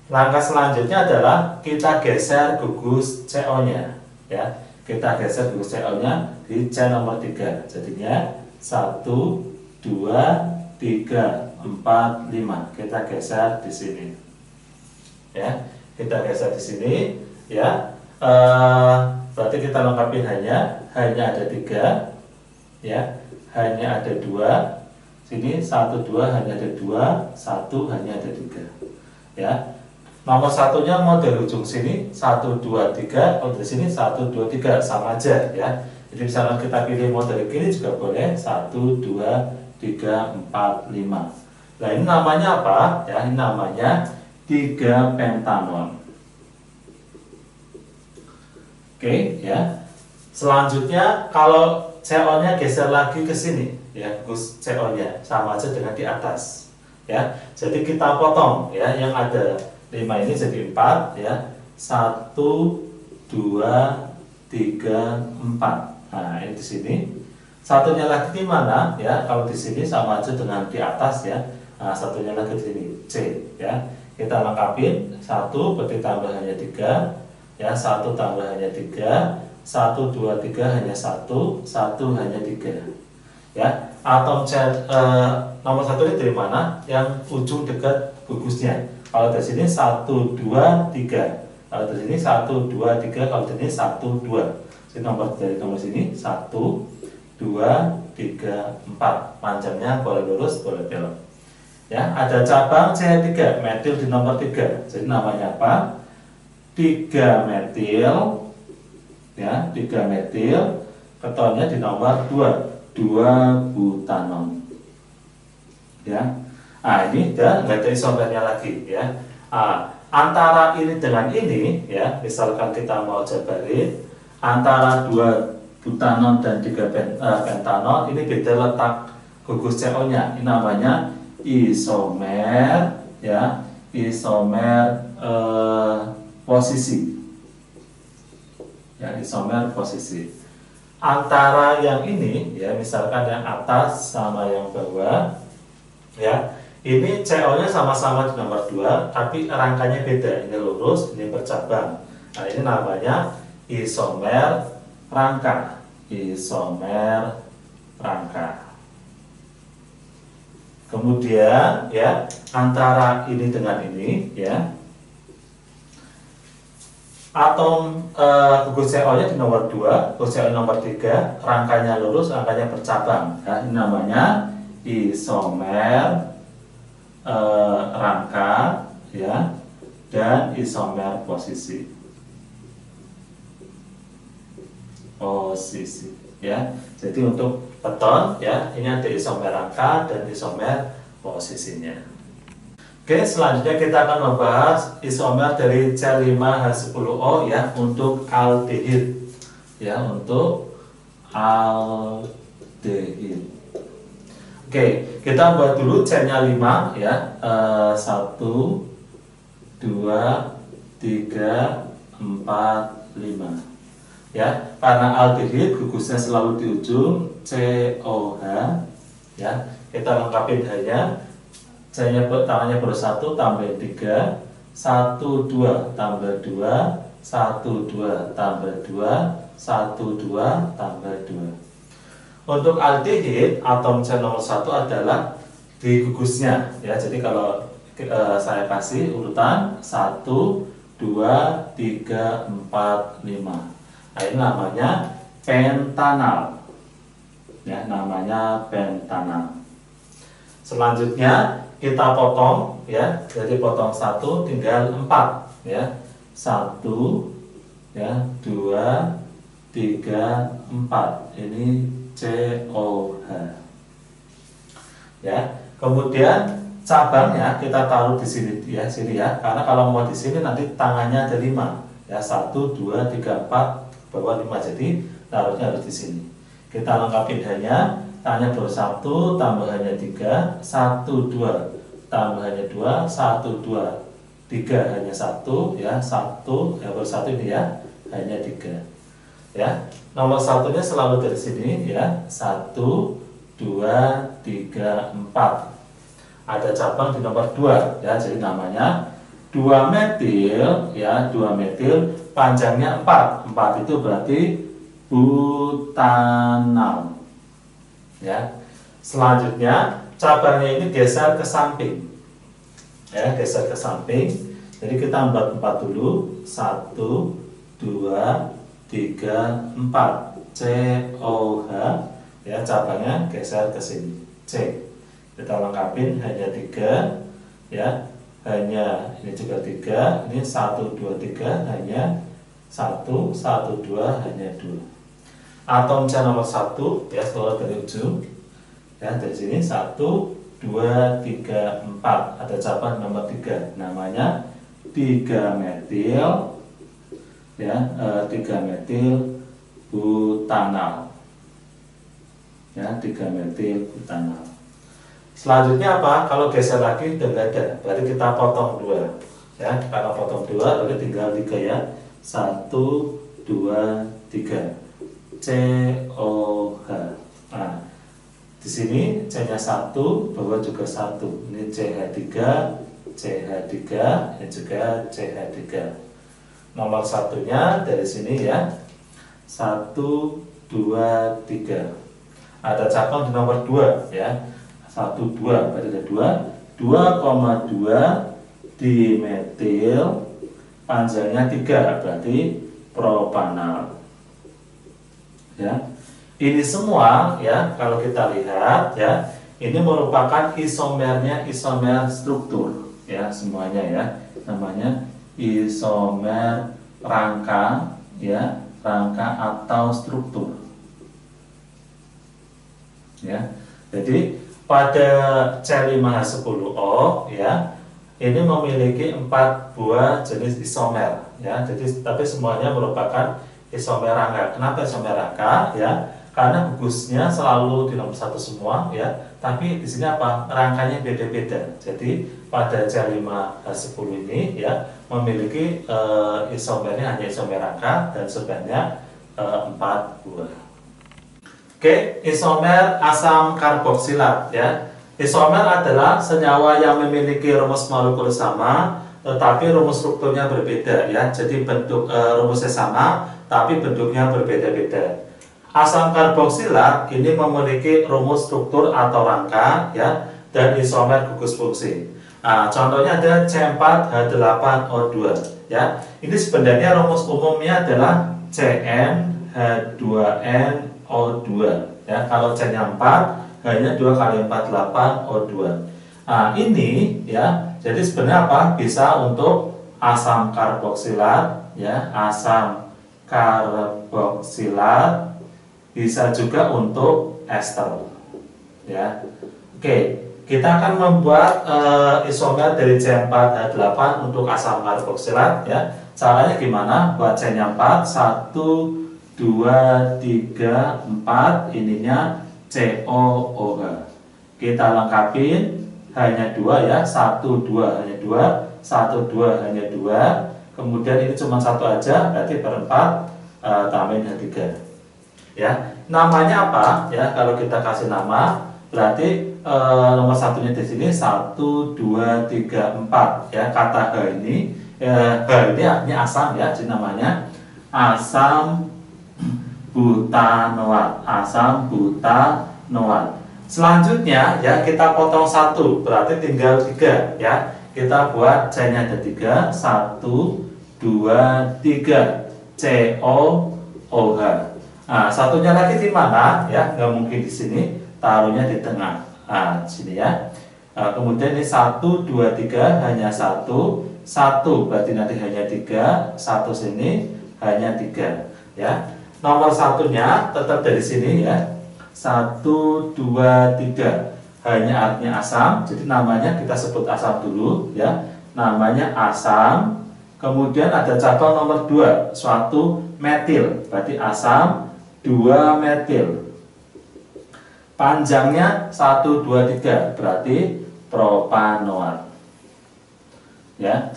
Langkah selanjutnya adalah kita geser gugus CO nya ya. Kita geser gugus CO nya di C nomor 3. Jadinya 1 2 3 4 5. Kita geser di sini ya. Kita geser di sini ya. Berarti kita lengkapin hanya ada 3 ya, hanya ada 2. Sini 1 2 hanya ada 2, 1 hanya ada 3 ya. Nomor satunya mau dari ujung sini 1 2 3, kalau dari sini 1 2 3 sama aja ya. Jadi misalnya kita pilih mau dari kiri juga boleh, 1 2 3 4 5. Nah, ini namanya apa ya? Ini namanya 3 pentanon. Oke ya. Selanjutnya kalau CO-nya geser lagi ke sini ya, gugus CO-nya sama aja dengan di atas ya. Jadi kita potong ya, yang ada 5 ini jadi 4 ya. 1 2 3 4. Nah, ini di sini. Satunya lagi di mana ya? Kalau di sini sama aja dengan di atas ya. Nah, satunya lagi di sini C ya. Kita lengkapin 1 berarti tambah hanya 3 ya, 1 tambah hanya 3, 1 2 3 hanya 1, 1 hanya 3 ya. Atom C nomor 1 ini dari mana? Yang ujung dekat gugusnya. Kalau dari sini 1 2 3, kalau dari sini 1 2 3, kalau dari sini 1 2. Jadi nomor dari nomor sini 1 2 3 4. Panjangnya boleh lurus boleh belok ya. Ada cabang C3 metil di nomor 3. Jadi namanya apa? 3 metil ya, 3 metil, ketonnya di nomor 2 butanon ya. Nah, ini udah nggak ada isomernya lagi ya. Antara ini dengan ini ya, misalkan kita mau jabarin antara 2 butanon dan 3 pentanon, ini beda letak gugus CO nya. Ini namanya isomer ya, isomer posisi ya, isomer posisi. Antara yang ini ya, misalkan yang atas sama yang bawah ya, ini CO nya sama-sama di nomor 2 tapi rangkanya beda, ini lurus, ini bercabang. Nah, ini namanya isomer rangka, isomer rangka. Kemudian ya, antara ini dengan ini ya, atom gugus CO nya di nomor 2, gugus CO nomor 3, rangkanya lurus, rangkanya bercabang ya. Ini namanya isomer rangka ya, dan isomer posisi ya. Jadi untuk beton ya, ini ada isomer rangka dan isomer posisinya. Oke, selanjutnya kita akan membahas isomer dari C5H10O ya, untuk aldehid ya, untuk aldehid. Oke, kita buat dulu C-nya 5 ya. 1 2 3 4 5 ya. Karena aldehid gugusnya selalu di ujung COH ya. Kita lengkapin hanya C-nya tangannya baru 1 tambah 3, 1 2 tambah 2, 1 2 tambah 2, 1 2 tambah 2. Untuk aldehid, atom C nomor 1 adalah di gugusnya ya. Jadi kalau saya kasih urutan 1 2 3 4 5. Nah, ini namanya pentanal ya, namanya pentanal. Selanjutnya kita potong ya, jadi potong 1 tinggal 4 ya. 1 2 ya, 2, 3, 4. Ini COH. Ya. Kemudian cabangnya kita taruh di sini ya, Karena kalau mau di sini nanti tangannya ada 5. Ya, 1, 2, 3, 4, bawah 5. Jadi taruhnya harus di sini. Kita lengkapin hanya tangannya baru 1, tambahannya 3, 1, 2, tambahannya 2, 1, 2, 3 hanya 1 ya, 1 ya, baru 1 ini ya, hanya 3. Ya, nomor satunya selalu dari sini ya, 1, 2, 3, 4. Ada cabang di nomor 2 ya, jadi namanya 2 metil ya, 2 metil, panjangnya 4. 4 itu berarti butanal. Ya. Selanjutnya cabangnya ini geser ke samping. Ya, geser ke samping. Jadi kita buat 4 dulu. 1, 2, 3, 4. COH. Ya, cabangnya geser ke sini. C. Kita lengkapin hanya 3 ya. Hanya ini juga 3. Ini 1, 2, 3 hanya 1, 1, 2 hanya 2. Atomnya nomor 1 ya, keluar dari ujung ya, dari sini 1, 2, 3, 4. Ada cabang nomor 3 namanya 3 metil ya, 3 metil butanal ya, 3 metil butanal. Selanjutnya apa? Kalau geser lagi udah nggak ada, berarti kita potong 2 ya. Karena potong 2 berarti tinggal 3 ya, 1, 2, 3. COH. Nah, di sini C-nya 1, bawah juga 1. Ini CH3, CH3, ini juga CH3. Nomor satunya dari sini ya. 1, 2, 3. Ada cabang di nomor 2 ya. 1, 2, berarti ada 2. 2,2 dimetil, panjangnya 3, berarti propanal. Ya, ini semua ya, kalau kita lihat ya, ini merupakan isomernya, isomer struktur ya, semuanya ya, namanya isomer rangka ya, rangka atau struktur ya. Jadi pada C5H10O ya, ini memiliki 4 buah jenis isomer ya. Jadi tapi semuanya merupakan isomer rangka. Kenapa isomer rangka ya? Karena gugusnya selalu di nomor 1 semua ya. Tapi di sini apa? Rangkanya beda-beda. Jadi pada C5H10 ini ya memiliki isomernya hanya isomer rangka dan sebanyak 4 buah. Oke, isomer asam karboksilat ya. Isomer adalah senyawa yang memiliki rumus molekul sama tetapi rumus strukturnya berbeda ya. Jadi bentuk rumusnya sama tapi bentuknya berbeda-beda. Asam karboksilat ini memiliki rumus struktur atau rangka ya, dan isomer gugus fungsi. Nah, contohnya ada C4H8O2 ya. Ini sebenarnya rumus umumnya adalah CnH2nO2 ya. Kalau C-nya 4 hanya 2 kali 4 8O2. Nah, ini ya. Jadi sebenarnya apa? Bisa untuk asam karboksilat ya, asam karboksilat, bisa juga untuk ester ya. Oke, kita akan membuat isomer dari C4H8 untuk asam karboksilat ya. Caranya gimana? Buat C-nya 4, 1, 2, 3, 4, ininya COOH. Kita lengkapin hanya 2 ya, 1, 2 hanya 2, 1, 2 hanya 2. Kemudian ini cuma 1 aja, berarti berempat, tambahin 3 ya. Namanya apa ya? Kalau kita kasih nama berarti nomor satunya di sini 1, 2, 3, 4 ya. Kata H ini artinya asam ya, jadi namanya asam butanoat, asam butanoat. Selanjutnya ya, kita potong 1, berarti tinggal 3 ya. Kita buat C-nya ada 3, 1, 2, 3, COOH. Nah, satunya lagi di mana ya? Nggak mungkin di sini, taruhnya di tengah. Nah, sini ya. Kemudian ini 1, 2, 3 hanya 1, 1 berarti nanti hanya 3, 1 sini hanya 3 ya. Nomor satunya tetap dari sini ya. 1, 2, 3 hanya artinya asam, jadi namanya kita sebut asam dulu ya. Namanya asam. Kemudian ada cabang nomor 2, suatu metil, berarti asam 2 metil. Panjangnya 1, 2, 3 berarti propanoat ya.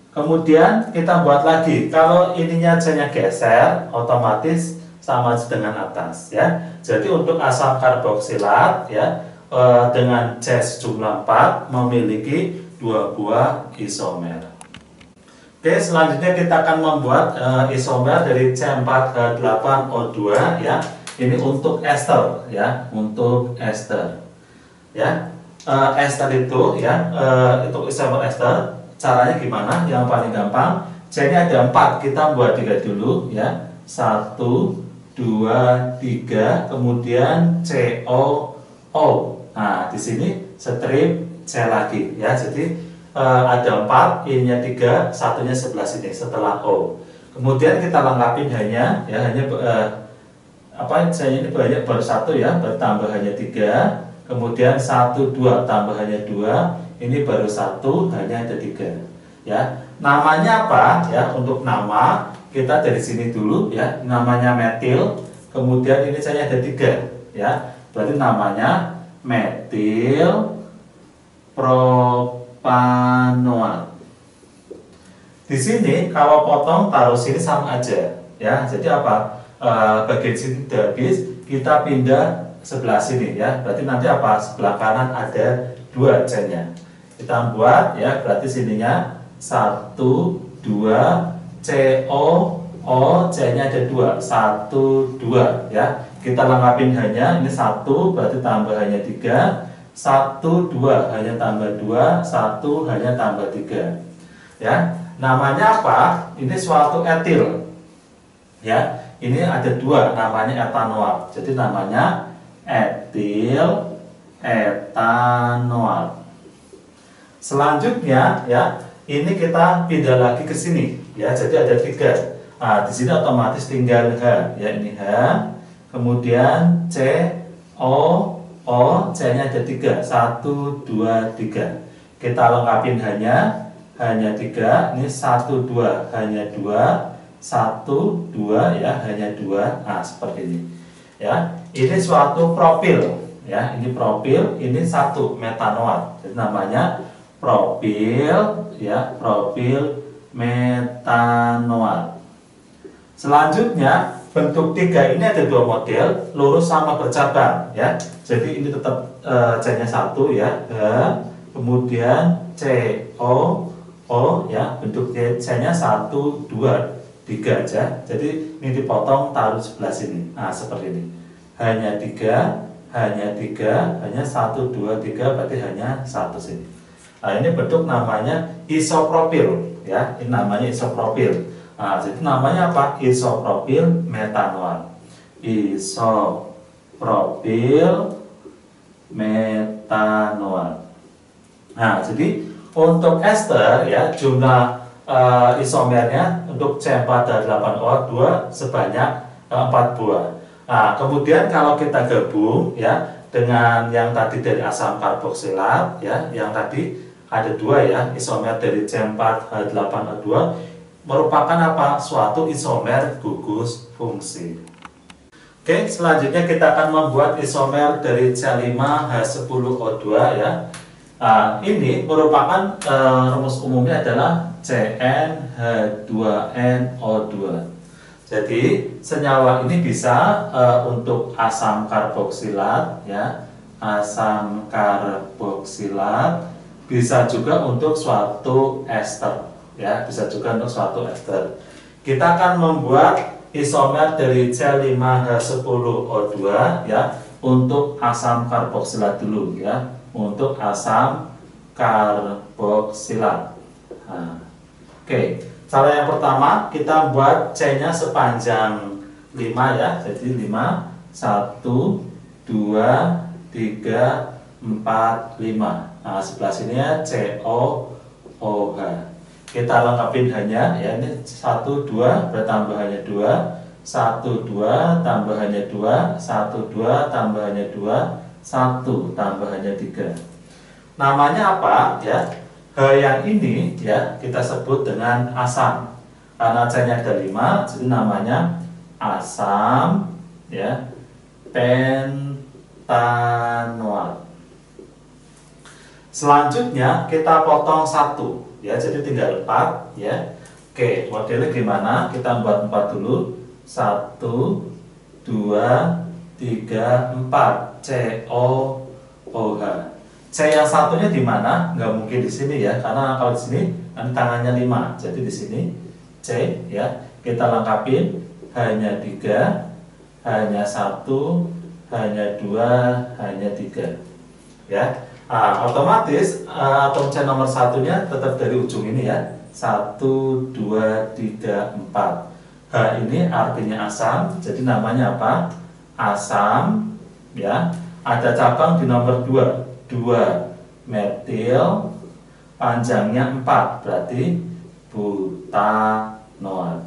Kemudian kita buat lagi, kalau ininya C-nya geser, otomatis sama dengan atas ya. Jadi untuk asam karboksilat ya dengan C sejumlah 4 memiliki 2 buah isomer. Oke, selanjutnya kita akan membuat isomer dari C4H8O2 ya. Ini untuk ester ya, untuk ester ya. Ester itu ya, untuk isomer ester caranya gimana? Yang paling gampang, C-nya ada 4, kita buat 3 dulu ya. 1, 2, 3, kemudian COO. Nah, di sini strip C lagi ya. Jadi ada 4, I-nya 3, satunya sebelah sini setelah O. Kemudian kita lengkapin hanya ya, C-nya ini banyak baru 1 ya, bertambah hanya 3. Kemudian 1, 2 tambah hanya 2. Ini baru 1, hanya ada 3 ya. Namanya apa ya? Untuk nama kita dari sini dulu ya. Namanya metil. Kemudian ini saya ada 3 ya. Berarti namanya metil propanoat. Di sini kalau potong taruh sini sama aja ya. Jadi apa? Bagian sini udah habis, kita pindah sebelah sini ya. Berarti nanti apa? Sebelah kanan ada 2 C-nya. Kita buat ya, berarti sininya 1, 2, COO, C-nya ada 2, 1, 2 ya. Kita lengkapin hanya ini 1, berarti tambah hanya 3, 1, 2 hanya tambah 2, 1 hanya tambah 3 ya. Namanya apa? Ini suatu etil ya. Ini ada 2, namanya etanoat. Jadi namanya etil etanoat. Selanjutnya ya, ini kita pindah lagi ke sini ya. Jadi ada 3. Nah, di sini otomatis tinggal H ya, ini H. Kemudian C O O, C-nya ada 3. 1, 2, 3. Kita lengkapin hanya 3. Ini 1, 2 hanya 2. 1, 2 ya, hanya 2. Nah, seperti ini ya. Ini suatu propil ya. Ini propil, ini 1 metanoat. Jadi namanya propil ya, propil metanoat. Selanjutnya bentuk 3 ini ada 2 model, lurus sama bercabang ya. Jadi ini tetap C-nya 1 ya, kemudian CO O ya, bentuk C-nya 1, 2, 3 aja. Jadi ini dipotong taruh sebelah sini. Nah, seperti ini. Hanya 3, hanya 3, hanya 1, 2, 3, berarti hanya 1 sini. Nah, ini bentuk namanya isopropil ya. Ini namanya isopropil. Nah, jadi namanya apa? Isopropil metanoat. Isopropil metanoat. Nah, jadi untuk ester ya, jumlah isomernya untuk C4H8O2 sebanyak 4 buah. Nah, kemudian kalau kita gabung ya dengan yang tadi dari asam karboksilat ya, yang tadi ada 2 ya, isomer dari C4H8O2 merupakan apa? Suatu isomer gugus fungsi. Oke, selanjutnya kita akan membuat isomer dari C5H10O2 ya. Nah, ini merupakan rumus umumnya adalah CnH2nO2. Jadi senyawa ini bisa untuk asam karboksilat ya, asam karboksilat, bisa juga untuk suatu ester ya, bisa juga untuk suatu ester. Kita akan membuat isomer dari C5H10O2 ya, untuk asam karboksilat dulu ya, untuk asam karboksilat. Nah, oke, cara yang pertama kita buat C-nya sepanjang 5 ya, jadi 5, 1, 2, 3, 4, 5. Nah, sebelah sini ya COOH. kita lengkapin hanya ya, ini 1 2 bertambahannya 2, 1 2 tambahannya 2, 1 2 tambahannya 2, 1 tambahannya 3. Namanya apa ya? H yang ini ya kita sebut dengan asam. Karena C-nya ada 5, jadi namanya asam ya pentanoat. Selanjutnya kita potong 1 ya, jadi tinggal 4 ya. Oke, modelnya gimana? Kita buat 4 dulu. 1 2 3 4 COOH. C yang satunya di mana? Nggak mungkin di sini ya, karena kalau di sini nanti tangannya 5. Jadi di sini C ya. Kita lengkapin hanya 3, hanya 1, hanya 2, hanya 3 ya. Otomatis atom C nomor satunya tetap dari ujung ini ya. 1 2 3 4. H ini artinya asam, jadi namanya apa? Asam ya. Ada cabang di nomor 2, 2 metil, panjangnya 4, berarti butanoat.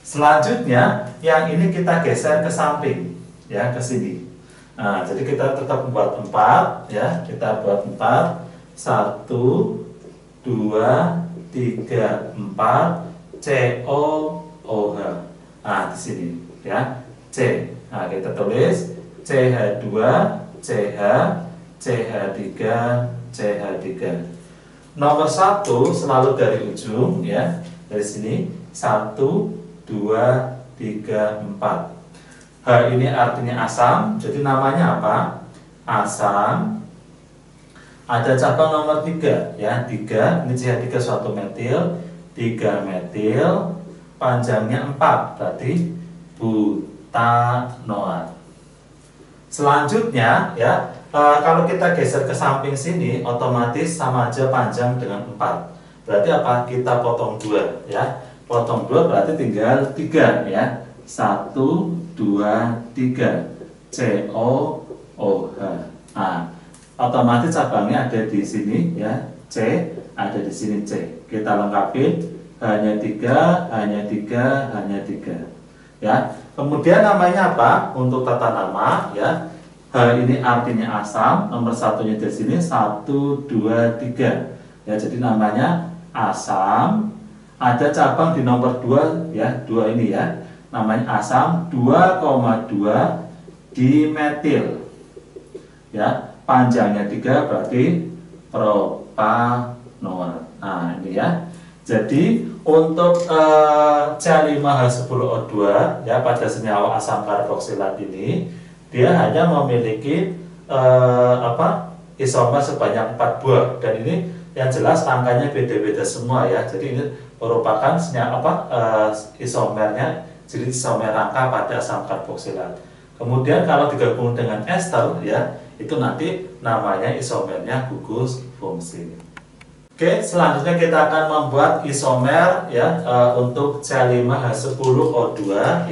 Selanjutnya yang ini kita geser ke samping ya, ke sini. Nah, jadi kita tetap buat 4 ya, kita buat 4. 1 2 3 4 COOH. Nah, di sini ya, C. Nah, kita tulis CH2 CH CH3 CH3. Nomor 1 selalu dari ujung ya, dari sini 1 2 3 4. H ini artinya asam, jadi namanya apa? Asam. Ada cabang nomor 3 ya, 3, ini CH3 suatu metil, 3 metil, panjangnya 4, berarti butanoat. Selanjutnya ya, kalau kita geser ke samping sini, otomatis sama aja panjang dengan 4. Berarti apa? Kita potong 2 ya. Potong 2 berarti tinggal 3 ya. 1 2 3 COOH. Nah, otomatis cabangnya ada di sini ya, C, ada di sini C. Kita lengkapin hanya 3, hanya 3, hanya 3 ya. Kemudian namanya apa? Untuk tata nama ya. H ini artinya asam, nomor satunya di sini 1 2 3 ya, jadi namanya asam. Ada cabang di nomor 2 ya, 2 ini ya, namanya asam 2,2 dimetil ya, panjangnya 3, berarti propanoat. Nah, ini ya. Jadi untuk C5H10O2 ya, pada senyawa asam karboksilat ini dia hanya memiliki isomer sebanyak 4 buah, dan ini yang jelas angkanya beda-beda semua ya. Jadi ini merupakan isomernya, jadi isomer rangka pada asam karboksilat. Kemudian kalau digabung dengan ester ya, itu nanti namanya isomernya gugus fungsi. Oke, selanjutnya kita akan membuat isomer ya, untuk C5H10O2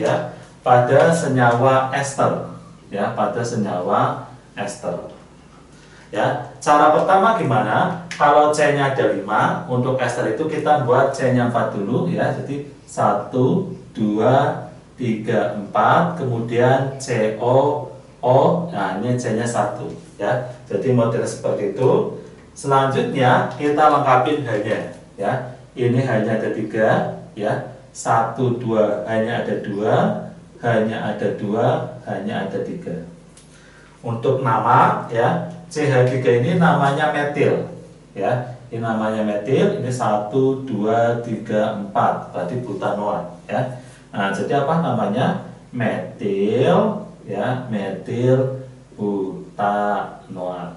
ya, pada senyawa ester ya, pada senyawa ester. Ya, cara pertama gimana? Kalau C-nya ada 5, untuk ester itu kita buat C-nya 4 dulu ya. Jadi 1 2 3 4, kemudian CO O, nah ini C-nya 1 ya. Jadi model seperti itu. Selanjutnya kita lengkapin hanya ya. Ini hanya ada 3 ya. 1 2 hanya ada 2, hanya ada 2, hanya ada 3. Untuk nama ya, CH3 ini namanya metil ya. Ini namanya metil, ini 1 2 3 4, berarti butanoat ya. Nah, jadi apa namanya? Metil ya, metil butanoat.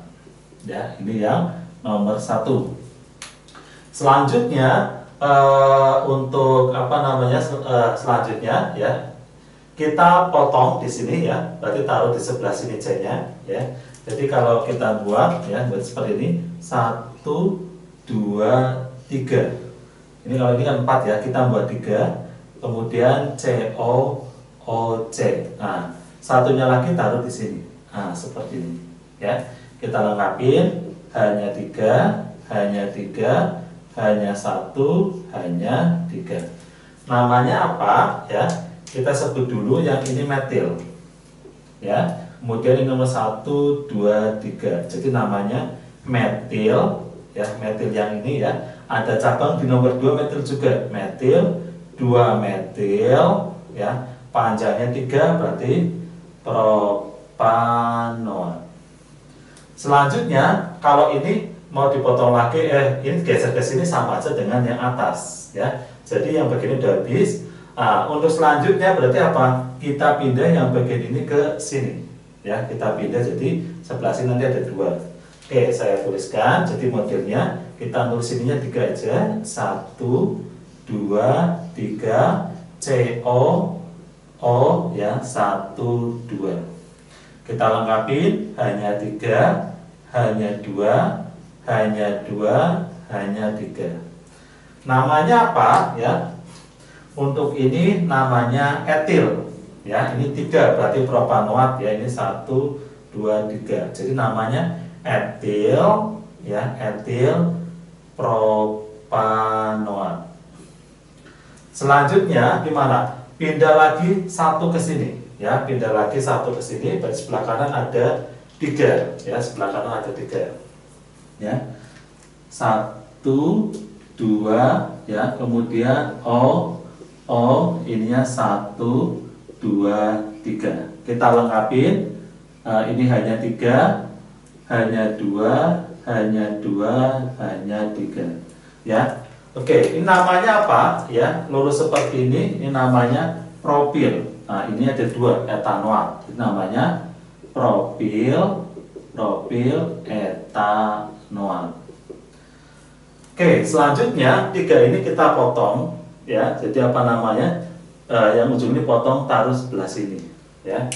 Ya, ini yang nomor 1. Selanjutnya untuk selanjutnya ya, kita potong di sini ya, berarti taruh di sebelah sini C-nya ya. Jadi kalau kita buat ya, seperti ini 1 2 3. Ini kalau ini kan 4 ya, kita buat 3. Kemudian COOC. Nah, satunya lagi taruh di sini. Nah, seperti ini ya. Kita lengkapin hanya 3, hanya 3, hanya 1, hanya 3. Namanya apa ya? Kita sebut dulu yang ini metil. Ya. Kemudian ini nomor 1, 2, 3. Jadi namanya metil ya, metil yang ini ya. Ada cabang di nomor 2 metil juga. Metil, 2 metil ya. Panjangnya 3 berarti propanoat. Selanjutnya kalau ini mau dipotong lagi, ini geser ke sini sama aja dengan yang atas ya. Jadi yang bagian ini udah habis. Untuk selanjutnya berarti apa? Kita pindah yang bagian ini ke sini ya. Kita pindah, jadi sebelah sini nanti ada 2. Oke, saya tuliskan. Jadi modelnya kita nulis ininya 3 aja. 1, 2, 3, CO O ya, 1, 2. Kita lengkapin, hanya 3, hanya 2, hanya 2, hanya 3. Namanya apa ya? Untuk ini namanya etil ya. Ini 3 berarti propanoat ya. Ini 1, 2, 3. Jadi namanya etil ya, etil propanoat. Selanjutnya gimana? Pindah lagi 1 ke sini ya, pindah lagi 1 ke sini. Di sebelah kanan ada 3 ya, sebelah kanan ada 3 ya. 1, 2 ya, kemudian O ininya 1, 2, 3. Kita lengkapin. Ini hanya 3, hanya 2, hanya 2, hanya 3 ya. Oke, ini namanya apa ya? Lurus seperti ini namanya propil. Nah, ini ada 2 etanoat. Ini namanya propil etanoat. Oke, selanjutnya 3 ini kita potong ya. Jadi apa namanya? Yang ujung ini potong, taruh sebelah sini ya.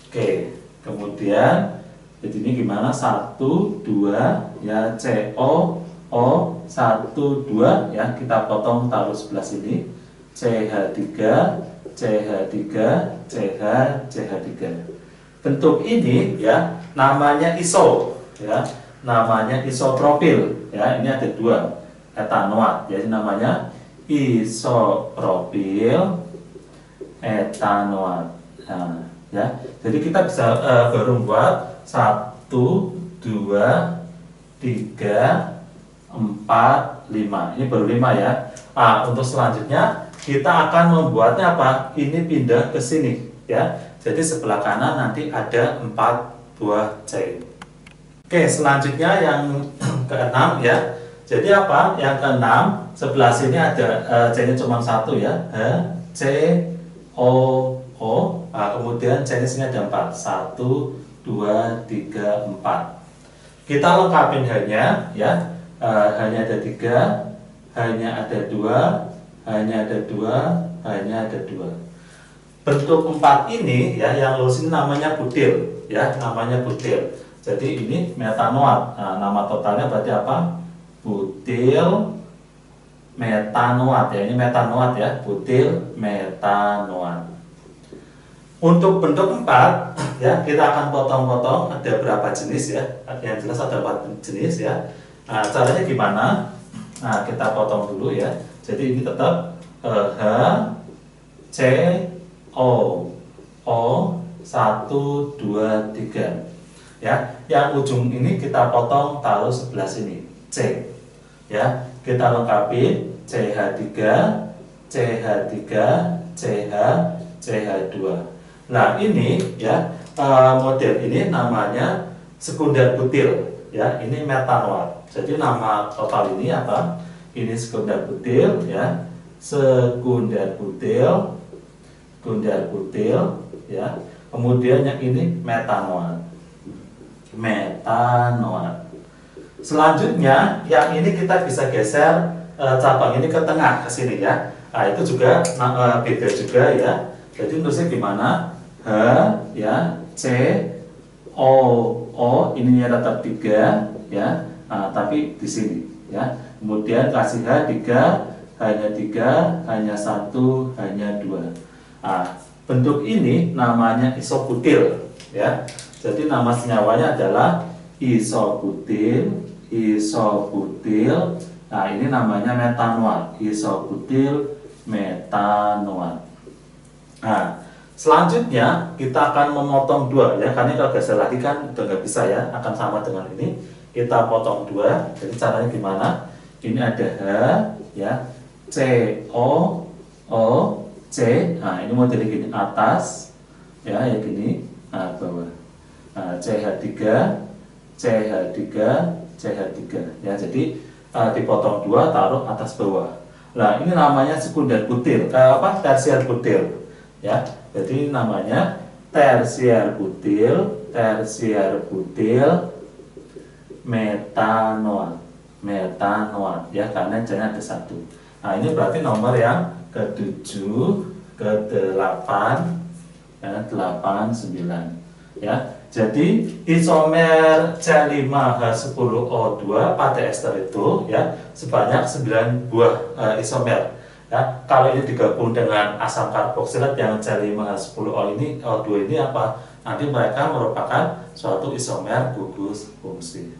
Oke, kemudian jadi ini gimana? 1, 2 ya, CO O 1, 2 ya, kita potong taruh sebelah sini. CH3 CH3 CH CH3. Bentuk ini ya namanya iso ya, namanya isopropil ya. Ini ada 2 etanoat, jadi namanya isopropil etanoat. Nah, ya. Jadi kita bisa baru buat 1, 2, 3, 4, 5. Ini baru 5 ya. Untuk selanjutnya kita akan membuatnya apa? Ini pindah ke sini ya. Jadi sebelah kanan nanti ada 4 buah cair. Oke, selanjutnya yang ke-6 ya. Jadi apa? Yang ke-6 sebelah sini ada C-nya cuma 1 ya. C O O. Kemudian C-nya sini ada 4. 1, 2, 3, 4. Kita lengkapin hanya ya. Hanya ada 3, hanya ada 2, hanya ada 2, hanya ada 2. Bentuk 4 ini ya, yang lurus ini namanya butil ya, namanya butil. Jadi ini metanoat. Nama totalnya berarti apa? Butil metanoat ya. Ini metanoat ya, butil metanoat. Untuk bentuk 4 ya, kita akan potong-potong. Ada berapa jenis ya? Yang jelas ada 4 jenis ya. Caranya gimana? Kita potong dulu ya. Jadi ini tetap H C O 1, 2, 3 ya. Yang ujung ini kita potong taruh sebelah sini C ya. Kita lengkapi CH3 CH3 CH CH2. Nah ini ya, model ini namanya sekunder butil ya. Ini metanoat. Jadi nama total ini apa? Ini sekunder butil ya, sekunder butil ya. Kemudian yang ini metanoat. Selanjutnya yang ini kita bisa geser cabang ini ke tengah, ke sini ya. Itu juga beda juga ya. Jadi nulisnya gimana? H ya, C O ininya tetap 3 ya. Tapi di sini ya. Kemudian kasih H 3, hanya 3, hanya 1, hanya 2. Bentuk ini namanya isobutil ya. Jadi nama senyawanya adalah isobutil Nah, ini namanya metanoat, isobutil metanoat. Nah, selanjutnya kita akan memotong dua ya, karena kalau geser lagi kan udah nggak bisa ya, akan sama dengan ini. Kita potong dua. Jadi caranya gimana? Ini ada H ya, C O C. Nah, ini model gini, atas ya, ya gini. Nah, bawah. Nah, CH3 CH3 CH3 ya. Jadi dipotong dua, taruh atas bawah. Nah, ini namanya sekunder butil, tersier butil ya. Jadi namanya tersier butil metanoat ya, karena J-nya ada satu. Nah, ini berarti nomor yang ke-7, ke-8, ya, 8, 9 ya. Jadi isomer C5H10O2 pada ester itu ya sebanyak 9 buah isomer. Ya, kalau ini digabung dengan asam karboksilat yang C5H10O ini O2 ini apa? Nanti mereka merupakan suatu isomer gugus fungsi.